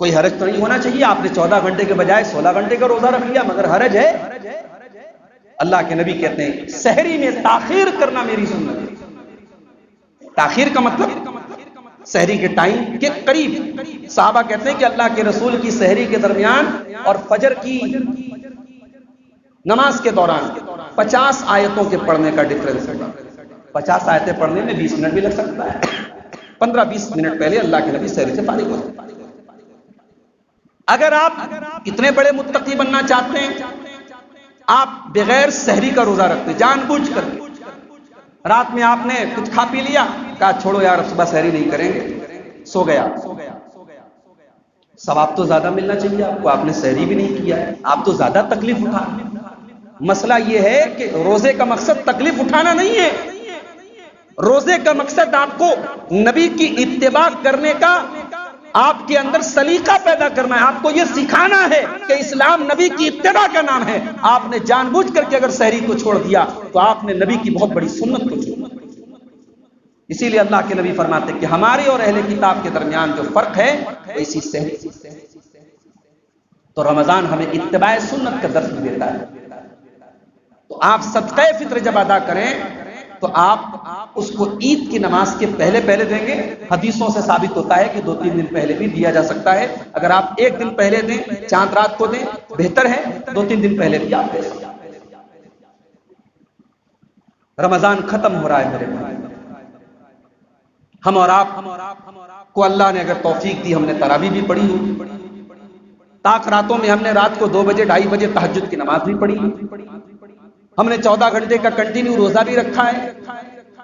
کوئی حرج تو نہیں ہونا چاہیے؟ آپ نے 14 گھنٹے کے بجائے 16 گھنٹے کا روزہ رکھ لیا، مگر حرج ہے؟ اللہ کے نبی کہتے ہیں سحری میں تاخیر کرنا میری سنت ہے۔ تاخیر کا مطلب سحری کے ٹائم کے قریب۔ صحابہ کہتے ہیں کہ اللہ کے رسول کی سحری کے درمیان اور فجر کی نماز کے دوران 50 آیتوں کے پڑھنے کا ڈفرنس ہوگا۔ 50 آیتیں پڑھنے میں 20 منٹ بھی لگ سکتا ہے، 15-20 منٹ پہلے اللہ کے نبی سحری سے فارغ ہو جاتے ہیں۔ اگر آپ اتنے بڑے متقی بننا چاہتے ہیں، آپ بغیر سحری کا روزہ رکھتے جان بوجھ کر، رات میں آپ نے کچھ کھا پی لیا، کہا چھوڑو یار صبح سحری نہیں کریں گے، سو گیا، ثواب تو زیادہ ملنا چاہیے آپ کو، آپ نے سحری بھی نہیں کیا ہے، آپ تو زیادہ تکلیف اٹھا۔ مسئلہ یہ ہے کہ روزے کا مقصد تکلیف اٹھانا نہیں ہے، روزے کا مقصد آپ کو نبی کی اتباع کرنے کا، آپ کے اندر سلیقہ پیدا کرنا ہے، آپ کو یہ سکھانا ہے کہ اسلام نبی کی اتباع کا نام ہے۔ آپ نے جان بوجھ کر کے اگر سحری کو چھوڑ دیا تو آپ نے نبی کی بہت بڑی سنت کو چھوڑا۔ اسی لیے اللہ کے نبی فرماتے ہیں کہ ہمارے اور اہل کتاب کے درمیان جو فرق ہے اسی سحری سے۔ تو رمضان ہمیں اتباع سنت کا درس دیتا ہے۔ تو آپ صدقہ فطر جب ادا کریں تو آپ اس کو عید کی نماز کے پہلے دیں گے۔ حدیثوں سے ثابت ہوتا ہے کہ 2-3 دن پہلے بھی دیا جا سکتا ہے، اگر آپ 1 دن پہلے دیں، چاند رات کو دیں، بہتر ہے 2-3 دن پہلے بھی آپ دے سکتے ہیں۔ رمضان ختم ہو رہا ہے میرے بھائی، ہم اور آپ کو اللہ نے اگر توفیق دی، ہم نے تراویح بھی پڑھی ہو، طاق راتوں میں ہم نے رات کو 2 بجے 2:30 بجے تہجد کی نماز بھی پڑھی، ہم نے 14 گھنٹے کا کنٹینیو روزہ بھی رکھا ہے،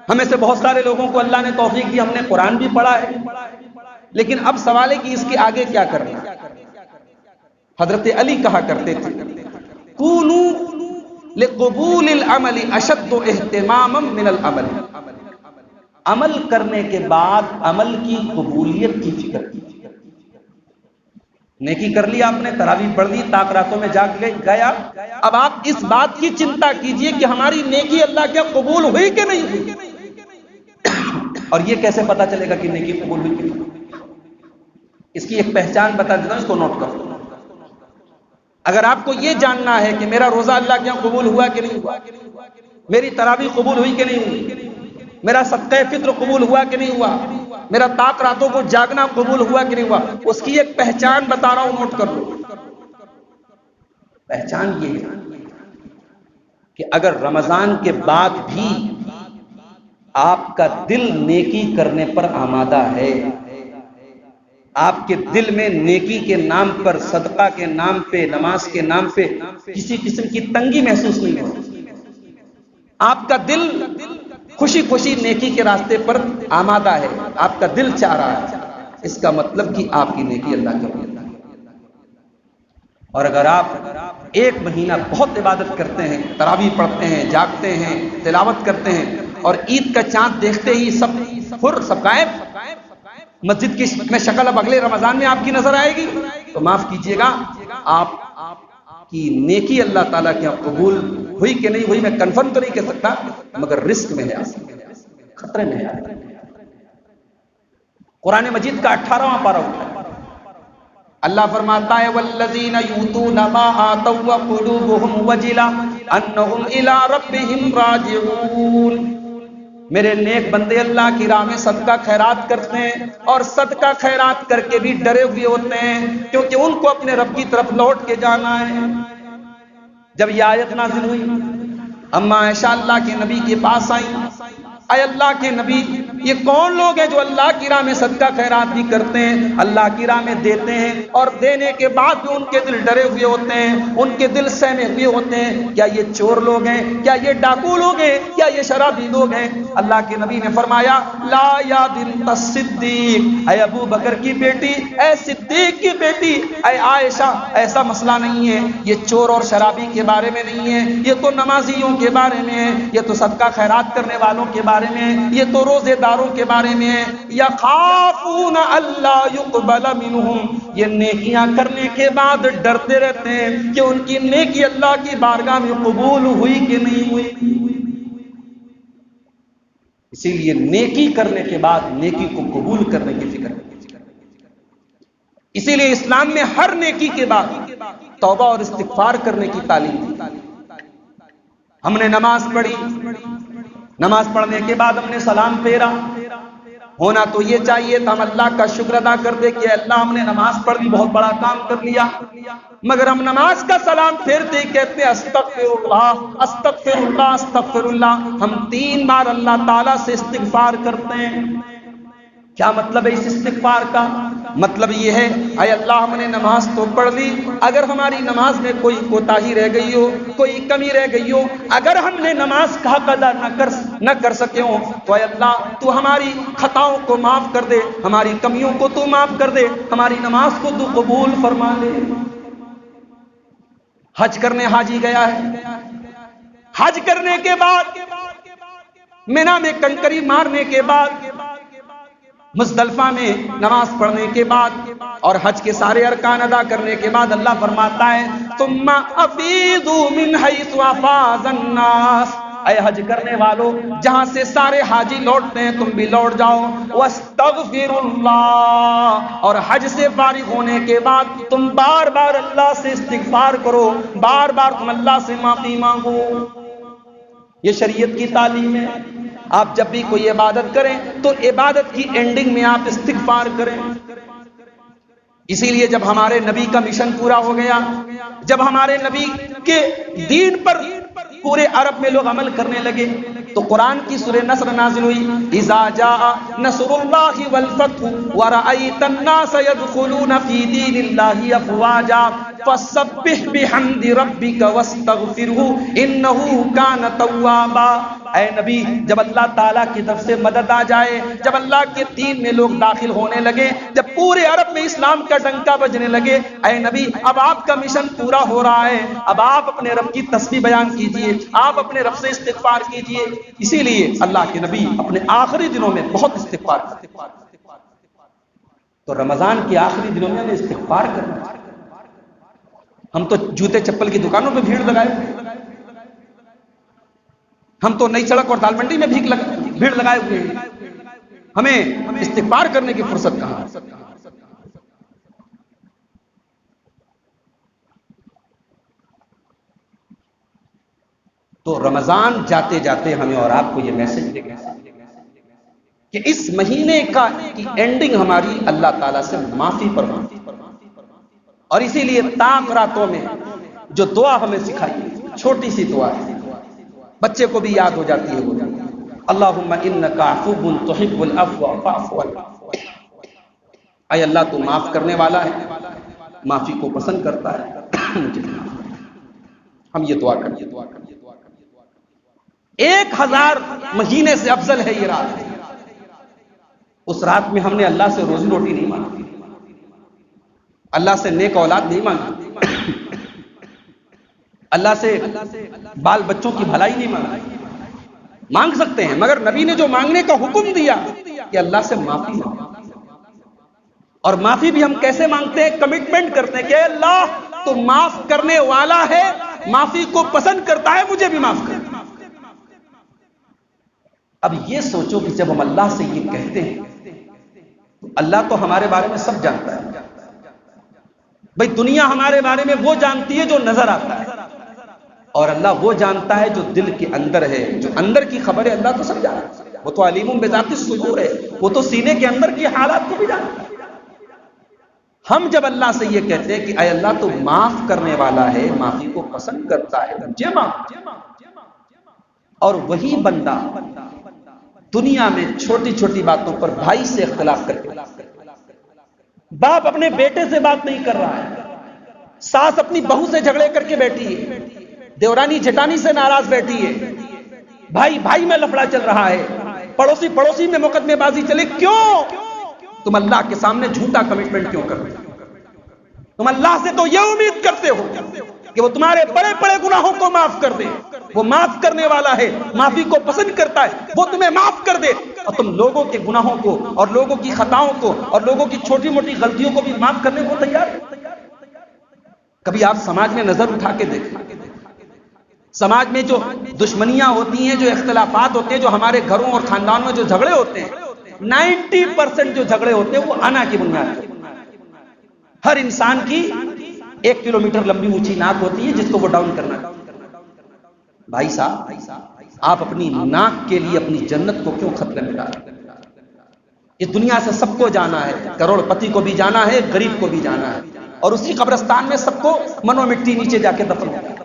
ہمیں سے بہت سارے لوگوں کو اللہ نے توفیق دی، ہم نے قرآن بھی پڑھا ہے۔ لیکن اب سوال ہے کہ اس کے آگے کیا کرنا ہے؟ حضرت علی کہا کرتے تھے کونوا لقبول العمل اشد اہتماما من العمل، عمل کرنے کے بعد عمل کی قبولیت کی فکر کی۔ نیکی کر لی آپ نے، تراویح پڑھ لی، طاق راتوں میں جاگ گیا، اب آپ اس بات کی چنتا کیجئے کہ ہماری نیکی اللہ کیا قبول ہوئی کہ نہیں ہوئی۔ اور یہ کیسے پتا چلے گا کہ نیکی قبول ہوئی کہ نہیں؟ اس کی ایک پہچان بتا دیتا ہوں، اس کو نوٹ کرو۔ اگر آپ کو یہ جاننا ہے کہ میرا روزہ اللہ کیا قبول ہوا کہ نہیں ہوا، میری تراویح قبول ہوئی کہ نہیں ہوئی، میرا صدقہ فطر قبول ہوا کہ نہیں ہوا، میرا طاق راتوں کو جاگنا قبول ہوا کہ نہیں ہوا، اس کی ایک پہچان بتا رہا ہوں، نوٹ کر لو۔ پہچان یہ ہے کہ اگر رمضان کے بعد بھی آپ کا دل نیکی کرنے پر آمادہ ہے آپ کے دل میں نیکی کے نام پر، صدقہ کے نام پہ، نماز کے نام پہ کسی قسم کی تنگی محسوس نہیں ہو، آپ کا دل خوشی خوشی نیکی کے راستے پر آمادہ ہے، آپ کا دل چاہ رہا ہے، اس کا مطلب کہ آپ کی نیکی اللہ کے لیے۔ اور اگر آپ ایک مہینہ بہت عبادت کرتے ہیں، تراویح پڑھتے ہیں، جاگتے ہیں، تلاوت کرتے ہیں، اور عید کا چاند دیکھتے ہی سب غائب، مسجد کی میں شکل اب اگلے رمضان میں آپ کی نظر آئے گی، تو معاف کیجیے گا، آپ کی نیکی اللہ تعالیٰ کے قبول ہوئی کہ نہیں ہوئی میں کنفرم تو نہیں کہہ سکتا، مگر رسک میں ہے، خطرے میں ہے۔ قرآن مجید کا 18واں پارہ ہوتا ہے، اللہ فرماتا ہے والذین یؤتون ما آتوا وقلوبهم وجلہ انہم الی ربہم راجعون، میرے نیک بندے اللہ کی راہ میں صدقہ خیرات کرتے ہیں، اور صدقہ خیرات کر کے بھی ڈرے ہوئے ہوتے ہیں، کیونکہ ان کو اپنے رب کی طرف لوٹ کے جانا ہے۔ جب یہ آیت نازل ہوئی، اما عائشہ اللہ کے نبی کے پاس آئیں، اے اللہ کے نبی، یہ کون لوگ ہیں جو اللہ کی راہ میں صدقہ خیرات بھی کرتے ہیں، اللہ کی راہ میں دیتے ہیں، اور دینے کے بعد بھی ان کے دل ڈرے ہوئے ہوتے ہیں، ان کے دل سہمے ہوئے ہوتے ہیں؟ کیا یہ چور لوگ ہیں؟ کیا یہ ڈاکو لوگ ہیں؟ کیا یہ شرابی لوگ ہیں؟ اللہ کے نبی نے فرمایا لا یا بنت الصدیق، اے ابو بکر کی بیٹی، اے صدیق کی بیٹی، اے عائشہ، ایسا مسئلہ نہیں ہے، یہ چور اور شرابی کے بارے میں نہیں ہے، یہ تو نمازیوں کے بارے میں ہے، یہ تو صدقہ خیرات کرنے والوں کے بارے میں ہے، یہ تو روزے داروں کے بارے میں ہے۔ یخافون اللہ یقبل منہم، یہ نیکیاں کرنے کے بعد ڈرتے رہتے ہیں کہ ان کی نیکی اللہ کی بارگاہ میں قبول ہوئی کہ نہیں ہوئی۔ اسی لیے نیکی کرنے کے بعد نیکی کو قبول کرنے کی فکر کریں۔ اسی لیے اسلام میں ہر نیکی کے بعد توبہ اور استغفار کرنے کی تعلیم دی۔ ہم نے نماز پڑھی، نماز پڑھنے کے بعد ہم نے سلام پھیرا، ہونا تو یہ چاہیے تھا ہم اللہ کا شکر ادا کر دے کہ اللہ ہم نے نماز پڑھ لی، بہت بڑا کام کر لیا، مگر ہم نماز کا سلام پھیرتے ہی کہتے ہیں استغفر اللہ استغفر اللہ استغفر اللہ، ہم 3 بار اللہ تعالیٰ سے استغفار کرتے ہیں۔ کیا مطلب ہے اس استغفار کا؟ مطلب یہ ہے اے اللہ ہم نے نماز تو پڑھ لی، اگر ہماری نماز میں کوئی کوتاہی رہ گئی ہو، کوئی کمی رہ گئی ہو، اگر ہم نے نماز کا حق ادا نہ کر سکے ہوں، تو اے اللہ تو ہماری خطاؤں کو معاف کر دے، ہماری کمیوں کو تو معاف کر دے، ہماری نماز کو تو قبول فرما لے۔ حج کرنے حاجی گیا ہے، حج کرنے کے بعد مینا میں کنکری مارنے کے بعد، مزدلفہ میں نماز پڑھنے کے بعد اور حج کے سارے ارکان ادا کرنے کے بعد اللہ فرماتا ہے ثم افیضوا من حیث افاض الناس، اے حج کرنے والو جہاں سے سارے حاجی لوٹتے ہیں تم بھی لوٹ جاؤ، واستغفر اللہ، اور حج سے فارغ ہونے کے بعد تم بار بار اللہ سے استغفار کرو، بار بار تم اللہ سے معافی مانگو۔ یہ شریعت کی تعلیم ہے۔ آپ جب بھی کوئی عبادت کریں تو عبادت کی اینڈنگ میں آپ استغفار کریں۔ اسی لیے جب ہمارے نبی کا مشن پورا ہو گیا، جب ہمارے نبی کے دین پر پورے عرب میں لوگ عمل کرنے لگے، تو قرآن کی سورہ نصر نازل ہوئی اذا جاء نصر اللہ والفتح ورأیت الناس يدخلون فی دین اللہ افواجا فسبح بحمد ربک واستغفرہ انہ کان توابا۔ اے نبی جب اللہ تعالیٰ کی طرف سے مدد آ جائے، جب اللہ کے دین میں لوگ داخل ہونے لگے، جب پورے عرب میں اسلام کا ڈنکا بجنے لگے، اے نبی اب آپ کا مشن پورا ہو رہا ہے، اب آپ اپنے رب کی تسبیح بیان کیجئے، آپ اپنے رب سے استغفار کیجئے۔ اسی لیے اللہ کے نبی اپنے آخری دنوں میں بہت استغفار کرتے۔ تو رمضان کے آخری دنوں میں ہمیں استغفار کرنا۔ ہم تو جوتے چپل کی دکانوں پہ بھیڑ لگائے، ہم تو نئی سڑک اور دال منڈی میں بھیڑ لگائے ہوئے ہیں، ہمیں استغفار کرنے کی فرصت کہاں؟ تو رمضان جاتے جاتے ہمیں اور آپ کو یہ میسج دے گا کہ اس مہینے کا اینڈنگ ہماری اللہ تعالیٰ سے معافی پر معافی، اور اسی لیے تاک راتوں میں جو دعا ہمیں سکھائی، چھوٹی سی دعا ہے، بچے کو بھی یاد ہو جاتی ہے وہ، اللہم انک عفو تحب العفو فاعف عنا، اے اللہ تو معاف کرنے والا ہے، معافی کو پسند کرتا ہے، مجھے معاف کر۔ ہم یہ دعا کریں۔ 1000 مہینے سے افضل ہے یہ رات۔ اس رات میں ہم نے اللہ سے روزی روٹی نہیں مانگی، اللہ سے نیک اولاد نہیں مانگی، اللہ سے بال بچوں کی بھلائی نہیں مانگی۔ مانگ سکتے ہیں، مگر نبی نے جو مانگنے کا حکم دیا کہ اللہ سے معافی مانگو۔ اور معافی بھی ہم کیسے مانگتے ہیں؟ کمٹمنٹ کرتے ہیں کہ اے اللہ تو معاف کرنے والا ہے، معافی کو پسند کرتا ہے، مجھے بھی معاف کر۔ اب یہ سوچو کہ جب ہم اللہ سے یہ کہتے ہیں تو اللہ تو ہمارے بارے میں سب جانتا ہے۔ بھئی دنیا ہمارے بارے میں وہ جانتی ہے جو نظر آتا ہے، اور اللہ وہ جانتا ہے جو دل کے اندر ہے، جو اندر کی خبر ہے اللہ تو سب جانتا ہے۔ وہ تو علیم بذات الصدور ہے، وہ تو سینے کے اندر کی حالات کو بھی جانتا ہے۔ ہم جب اللہ سے یہ کہتے ہیں کہ اے اللہ تو معاف کرنے والا ہے، معافی کو پسند کرتا ہے، مجھے معاف، اور وہی بندہ دنیا میں چھوٹی چھوٹی باتوں پر بھائی سے اختلاف کر کے، باپ اپنے بیٹے سے بات نہیں کر رہا ہے، ساس اپنی بہو سے جھگڑے کر کے بیٹھی ہے، دیورانی جٹانی سے ناراض بیٹھی ہے، بھائی بھائی میں لفڑا چل رہا ہے، پڑوسی پڑوسی میں مقدمے بازی چلے، کیوں؟ تم اللہ کے سامنے جھوٹا کمٹمنٹ کیوں کرتے ہو؟ تم اللہ سے تو یہ امید کرتے ہو کہ وہ تمہارے بڑے بڑے گناہوں کو معاف کر دے، وہ معاف کرنے والا ہے، معافی کو پسند کرتا ہے، وہ تمہیں معاف کر دے، اور تم لوگوں کے گناہوں کو اور لوگوں کی خطاؤں کو اور لوگوں کی چھوٹی موٹی غلطیوں کو بھی معاف کرنے کو تیار ہو۔ کبھی آپ سماج میں نظر اٹھا کے دیکھیں، سماج میں جو دشمنیاں ہوتی ہیں، جو اختلافات ہوتے ہیں، جو ہمارے گھروں اور خاندانوں میں جو جھگڑے ہوتے ہیں، 90% جو جھگڑے ہوتے ہیں وہ انا کی بنیاد پر۔ ہر انسان کی 1 کلومیٹر لمبی اونچی ناک ہوتی ہے جس کو وہ ڈاؤن کرنا ہے۔ بھائی صاحب، آپ اپنی ناک کے لیے اپنی جنت کو کیوں خطرے میں ڈالیں؟ اس دنیا سے سب کو جانا ہے، کروڑ پتی کو بھی جانا ہے، غریب کو بھی جانا ہے، اور اسی قبرستان میں سب کو منو مٹی نیچے جا کے دفن ہوگا۔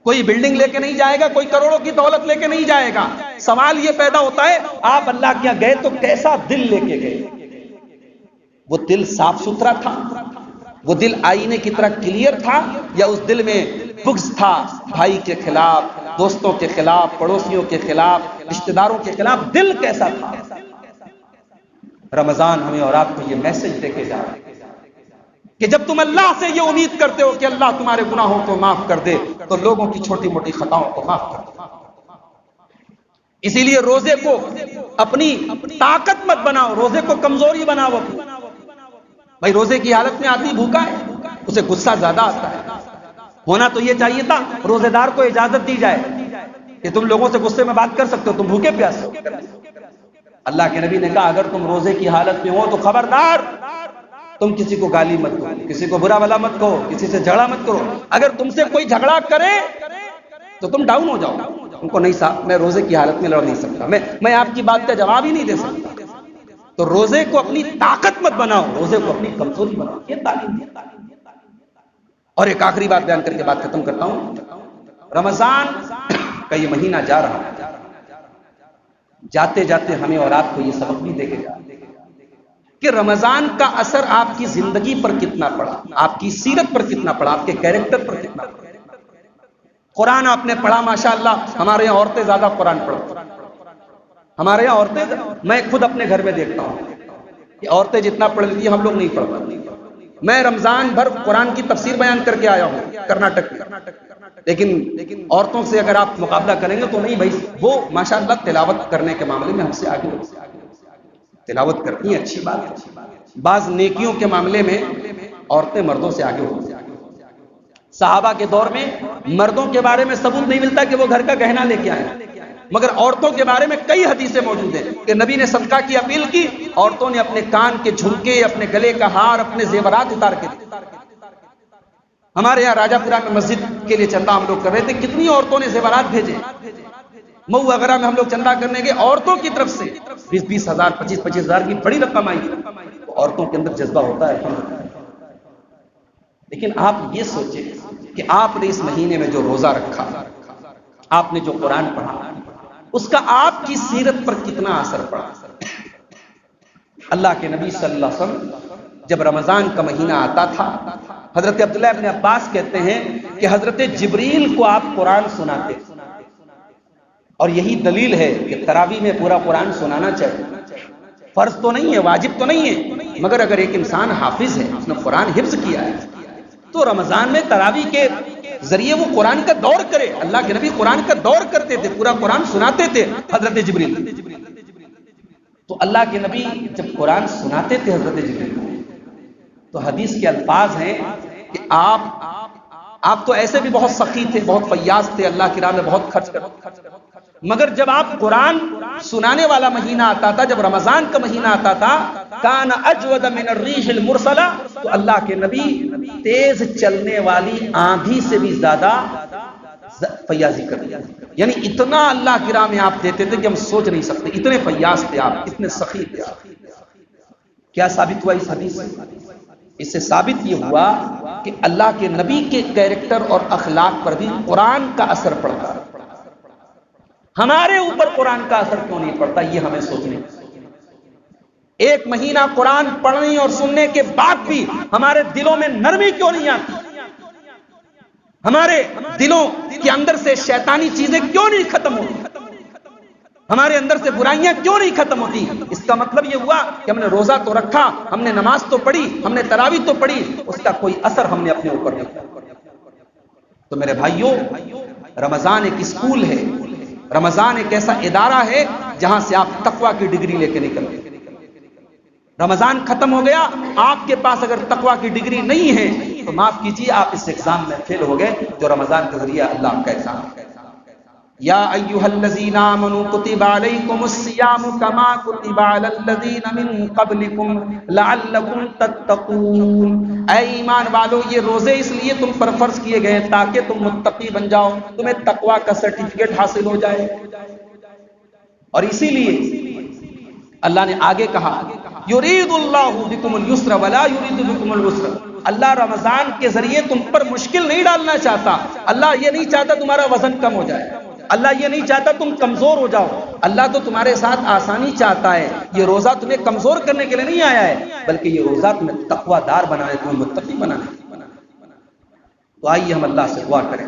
کوئی بلڈنگ لے کے نہیں جائے گا، کوئی کروڑوں کی دولت لے کے نہیں جائے گا۔ سوال یہ پیدا ہوتا ہے آپ اللہ کے یہاں گئے تو کیسا دل لے کے گئے؟ وہ دل صاف ستھرا تھا؟ وہ دل آئینے کی طرح کلیئر تھا؟ یا اس دل میں بغض تھا، بھائی کے خلاف، دوستوں کے خلاف، پڑوسیوں کے خلاف، رشتہ داروں کے خلاف؟ دل کیسا تھا؟ رمضان ہمیں اور آپ کو یہ میسج دے کے جا رہا ہے کہ جب تم اللہ سے یہ امید کرتے ہو کہ اللہ تمہارے گناہوں کو معاف کر دے تو لوگوں کی چھوٹی موٹی خطاؤں کو معاف کر دے۔ اسی لیے روزے کو اپنی طاقت مت بناؤ، روزے کو کمزوری بناؤ اپنی۔ بھائی روزے کی حالت میں آدمی بھوکا ہے، اسے غصہ زیادہ آتا ہے۔ ہونا تو یہ چاہیے تھا روزے دار کو اجازت دی جائے کہ تم لوگوں سے غصے میں بات کر سکتے ہو، تم بھوکے پیاسے ہو۔ اللہ کے نبی نے کہا اگر تم روزے کی حالت میں ہو تو خبردار تم کسی کو گالی مت دو، کسی کو برا بھلا مت کہو، کسی سے جھگڑا مت کرو۔ اگر تم سے کوئی جھگڑا کرے تو تم ڈاؤن ہو جاؤ، ان کو نہیں صاحب میں روزے کی حالت میں لڑ نہیں سکتا، میں آپ کی بات کا جواب ہی نہیں دے سکتا۔ تو روزے کو اپنی طاقت مت بناؤ، روزے کو اپنی کمزوری بناؤ، یہ تعلیم دی۔ اور ایک آخری بات بیان کر کے بات ختم کرتا ہوں۔ رمضان کا یہ مہینہ جا رہا ہے، جاتے جاتے ہمیں اور آپ کو یہ سبق بھی دے کے جا کہ رمضان کا اثر آپ کی زندگی پر کتنا پڑا، آپ کی سیرت پر کتنا پڑا، آپ کے کیریکٹر پر کتنا پڑا۔ قرآن آپ نے پڑھا ماشاءاللہ، ہمارے یہاں عورتیں زیادہ قرآن پڑھتی ہیں۔ ہمارے یہاں عورتیں، میں خود اپنے گھر میں دیکھتا ہوں کہ عورتیں جتنا پڑھ لیتی ہیں ہم لوگ نہیں پڑھ پاتے۔ میں رمضان بھر قرآن کی تفسیر بیان کر کے آیا ہوں کرناٹک میں، لیکن عورتوں سے اگر آپ مقابلہ کریں گے تو نہیں بھائی، وہ ماشاءاللہ تلاوت کرنے کے معاملے میں ہم سے آگے ہوتی ہیں۔ تلاوت کرتی ہیں، اچھی بات ہے۔ بعض نیکیوں کے معاملے میں عورتیں مردوں سے آگے ہوتی ہیں۔ صحابہ کے دور میں مردوں کے بارے میں ثبوت نہیں ملتا کہ وہ گھر کا گہنا لے کے آئے، مگر عورتوں کے بارے میں کئی حدیثیں موجود ہیں کہ نبی نے صدقہ کی اپیل کی، عورتوں نے اپنے کان کے جھمکے، اپنے گلے کا ہار، اپنے زیورات اتار کے دیے۔ ہمارے یہاں راجہ پورہ میں مسجد کے لیے چندہ ہم لوگ کر رہے تھے، کتنی عورتوں نے زیورات بھیجے۔ مئو وغیرہ میں ہم لوگ چندہ کرنے گئے، عورتوں کی طرف سے 20-20 ہزار 25-25 ہزار کی بڑی رقم آئی۔ عورتوں کے اندر جذبہ ہوتا ہے۔ لیکن آپ یہ سوچیں کہ آپ نے اس مہینے میں جو روزہ رکھا، آپ نے جو قرآن پڑھا، اس کا آپ کی سیرت پر کتنا اثر پڑا۔ اللہ کے نبی صلی اللہ علیہ وسلم جب رمضان کا مہینہ آتا تھا، حضرت عبداللہ ابن عباس کہتے ہیں کہ حضرت جبریل کو آپ قرآن سناتے، اور یہی دلیل ہے کہ تراویح میں پورا قرآن سنانا چاہیے۔ فرض تو نہیں ہے، واجب تو نہیں ہے، مگر اگر ایک انسان حافظ ہے، اس نے قرآن حفظ کیا ہے، تو رمضان میں تراویح کے ذریعے وہ قرآن کا دور کرے۔ اللہ کے نبی قرآن کا دور کرتے تھے، پورا قرآن سناتے تھے حضرت جبریل۔ تو اللہ کے نبی جب قرآن سناتے تھے حضرت جبریل کو، تو حدیث کے الفاظ ہیں کہ آپ تو ایسے بھی بہت سخی تھے، بہت فیاض تھے، اللہ کی راہ میں بہت خرچ کرتے، مگر جب آپ قرآن سنانے والا مہینہ آتا تھا، جب رمضان کا مہینہ آتا تھا، کان اجود من الریح المرسلہ، تو اللہ کے نبی تیز چلنے والی آندھی سے بھی زیادہ فیاضی کرتے، یعنی اتنا اللہ کی راہ میں آپ دیتے تھے کہ ہم سوچ نہیں سکتے، اتنے فیاض تھے آپ، اتنے سخی تھے آپ۔ کیا ثابت ہوا اس حدیث سے؟ اس سے ثابت یہ ہوا کہ اللہ کے نبی کے کیریکٹر اور اخلاق پر بھی قرآن کا اثر پڑتا ہے۔ ہمارے اوپر قرآن کا اثر کیوں نہیں پڑتا، یہ ہمیں سوچنے چاہیے۔ ایک مہینہ قرآن پڑھنے اور سننے کے بعد بھی ہمارے دلوں میں نرمی کیوں نہیں آتی؟ ہمارے دلوں کے اندر سے شیطانی چیزیں کیوں نہیں ختم ہوتی؟ ہمارے اندر سے برائیاں کیوں نہیں ختم ہوتی؟ اس کا مطلب یہ ہوا کہ ہم نے روزہ تو رکھا، ہم نے نماز تو پڑھی، ہم نے تراویح تو پڑھی، اس کا کوئی اثر ہم نے اپنے اوپر نہیں کیا۔ تو میرے بھائیوں، رمضان ایک اسکول ہے، رمضان ایک ایسا ادارہ ہے جہاں سے آپ تقویٰ کی ڈگری لے کے نکلیں۔ رمضان ختم ہو گیا، آپ کے پاس اگر تقویٰ کی ڈگری نہیں ہے تو معاف کیجیے، آپ اس ایگزام میں فیل ہو گئے جو رمضان کے ذریعے اللہ کا ایگزام ہے۔ یا ایھا الذین آمنوا کتب علیکم الصیام کما کتب علی الذین من قبلکم لعلکم تتقون۔ اے ایمان والو، یہ روزے اس لیے تم پر فرض کیے گئے تاکہ تم متقی بن جاؤ، تمہیں تقویٰ کا سرٹیفکیٹ حاصل ہو جائے۔ اور اسی لیے اللہ نے آگے کہا، یرید اللہ بکم الیسر ولا یرید بکم العسر۔ اللہ رمضان کے ذریعے تم پر مشکل نہیں ڈالنا چاہتا، اللہ یہ نہیں چاہتا تمہارا وزن کم ہو جائے، اللہ یہ نہیں چاہتا تم کمزور ہو جاؤ، اللہ تو تمہارے ساتھ آسانی چاہتا ہے۔ یہ روزہ تمہیں کمزور کرنے کے لیے نہیں آیا ہے، بلکہ یہ روزہ تمہیں تقوی دار بنانے، تمہیں متقی بنانے۔ تو آئیے ہم اللہ سے دعا کریں۔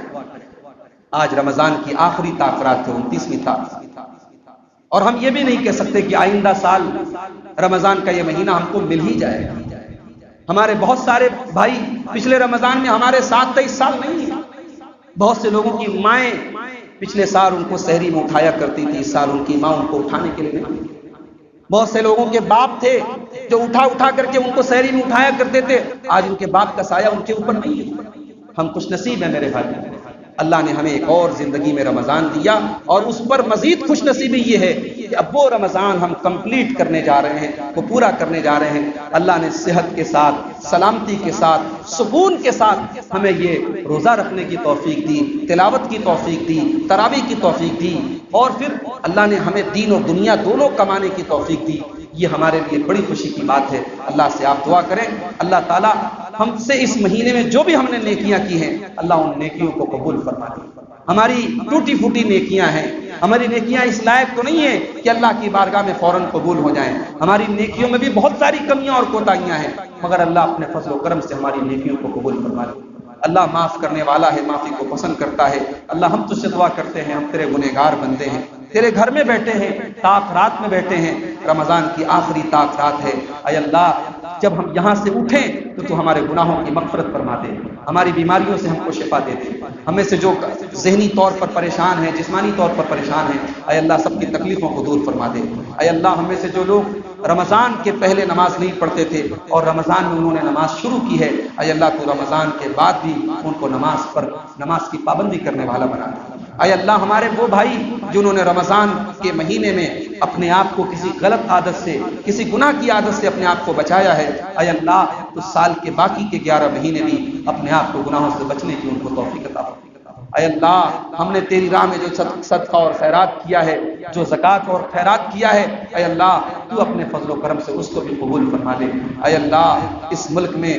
آج رمضان کی آخری تاخرات ہے، 29ویں تاریخ، اور ہم یہ بھی نہیں کہہ سکتے کہ آئندہ سال رمضان کا یہ مہینہ ہم کو مل ہی جائے گا۔ ہمارے بہت سارے بھائی پچھلے رمضان میں ہمارے ساتھ تھے، اس سال نہیں ہیں۔ بہت سے لوگوں کی مائیں پچھلے سال ان کو سحری میں اٹھایا کرتی تھی، اس سال ان کی ماں ان کو اٹھانے کے لیے نہیں۔ بہت سے لوگوں کے باپ تھے جو اٹھا کر کے ان کو سحری میں اٹھایا کرتے تھے، آج ان کے باپ کا سایہ ان کے اوپر نہیں ہے۔ ہم خوش نصیب ہیں میرے بھائی، اللہ نے ہمیں ایک اور زندگی میں رمضان دیا، اور اس پر مزید خوش نصیبی یہ ہے کہ اب وہ رمضان ہم کمپلیٹ کرنے جا رہے ہیں، وہ پورا کرنے جا رہے ہیں۔ اللہ نے صحت کے ساتھ، سلامتی کے ساتھ، سکون کے ساتھ ہمیں یہ روزہ رکھنے کی توفیق دی، تلاوت کی توفیق دی، تراویح کی توفیق دی، اور پھر اللہ نے ہمیں دین اور دنیا دونوں کمانے کی توفیق دی۔ یہ ہمارے لیے بڑی خوشی کی بات ہے۔ اللہ سے آپ دعا کریں، اللہ تعالیٰ ہم سے اس مہینے میں جو بھی ہم نے نیکیاں کی ہیں، اللہ ان نیکیوں کو قبول فرما دے۔ ہماری ٹوٹی پھوٹی نیکیاں ہیں، ہماری نیکیاں اس لائق تو نہیں ہیں کہ اللہ کی بارگاہ میں فوراً قبول ہو جائیں۔ ہماری نیکیوں میں بھی بہت ساری کمیاں اور کوتاہیاں ہیں، مگر اللہ اپنے فضل و کرم سے ہماری نیکیوں کو قبول فرما دے۔ اللہ معاف کرنے والا ہے، معافی کو پسند کرتا ہے۔ اللہ ہم تجھ سے دعا کرتے ہیں، ہم تیرے گنہگار بندے ہیں، تیرے گھر میں بیٹھے ہیں، تاخرات میں بیٹھے ہیں، رمضان کی آخری تاخرات ہے۔ اے اللہ، جب ہم یہاں سے اٹھیں تو ہمارے گناہوں کی مغفرت فرما دے، ہماری بیماریوں سے ہم کو شفا دے دے۔ ہمیں سے جو ذہنی طور پر پریشان ہیں، جسمانی طور پر پریشان ہیں، اے اللہ سب کی تکلیفوں کو دور فرما دے۔ اے اللہ، ہمیں سے جو لوگ رمضان کے پہلے نماز نہیں پڑھتے تھے اور رمضان میں انہوں نے نماز شروع کی ہے، اے اللہ تو رمضان کے بعد بھی ان کو نماز کی پابندی کرنے والا بنا دے۔ اے اللہ، ہمارے وہ بھائی جنہوں نے رمضان کے مہینے میں اپنے آپ کو کسی غلط عادت سے، کسی گناہ کی عادت سے اپنے آپ کو بچایا ہے، اے اللہ اس سال کے باقی کے 11 مہینے بھی اپنے آپ کو گناہوں سے بچنے کی ان کو توفیق عطا فرما۔ اے اللہ، ہم نے تیری راہ میں جو صدقہ اور خیرات کیا ہے، جو زکوٰۃ اور خیرات کیا ہے، اے اللہ تو اپنے فضل و کرم سے اس کو بھی قبول فرما لے۔ اے اللہ، اس ملک میں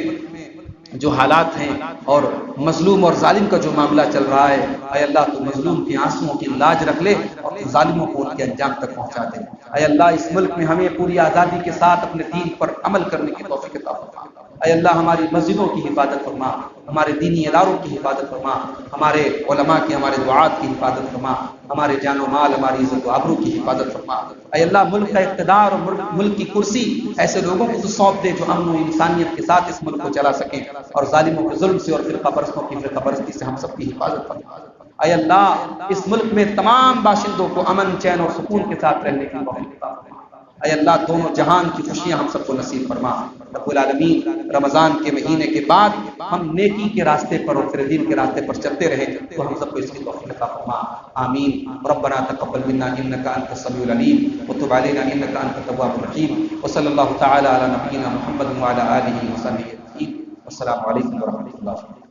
جو حالات ہیں اور مظلوم اور ظالم کا جو معاملہ چل رہا ہے، اے اللہ تو مظلوم کے آنسوؤں کی لاج رکھ لے اور ظالموں کو ان کے انجام تک پہنچا دے۔ اے اللہ، اس ملک میں ہمیں پوری آزادی کے ساتھ اپنے دین پر عمل کرنے کی توفیق عطا فرما۔ اے اللہ ہماری مسجدوں کی حفاظت فرما، ہمارے دینی اداروں کی حفاظت فرما، ہمارے علماء کی، ہمارے دعات کی حفاظت فرما، ہمارے جان و مال، ہماری عزت و آبرو کی حفاظت فرما۔ اے اللہ ملک کا اقتدار اور ملک کی کرسی ایسے لوگوں کو تو سونپ دے جو امن و انسانیت کے ساتھ اس ملک کو چلا سکیں، اور ظالموں کے ظلم سے اور فرقہ پرستوں کی فرقہ پرستی سے ہم سب کی حفاظت فرما۔ اے اللہ اس ملک میں تمام باشندوں کو امن، چین اور سکون کے ساتھ رہنے کی توفیق عطا فرما۔ اے اللہ دونوں جہان کی خوشیاں ہم سب کو نصیب فرما۔ رب العالمین رمضان کے مہینے کے بعد ہم نیکی کے راستے پر اور تیرے دین کے راستے پر چلتے رہیں تو ہم سب کو اس کی توفیق عطا فرما، آمین۔ ربنا تقبل منا انک انت السمیع العلیم وتب علینا انک انت التواب الرحیم، وصلی اللہ تعالی علی نبینا محمد وعلی آلہ وصحبہ اجمعین۔ السلام علیکم ورحمۃ اللہ۔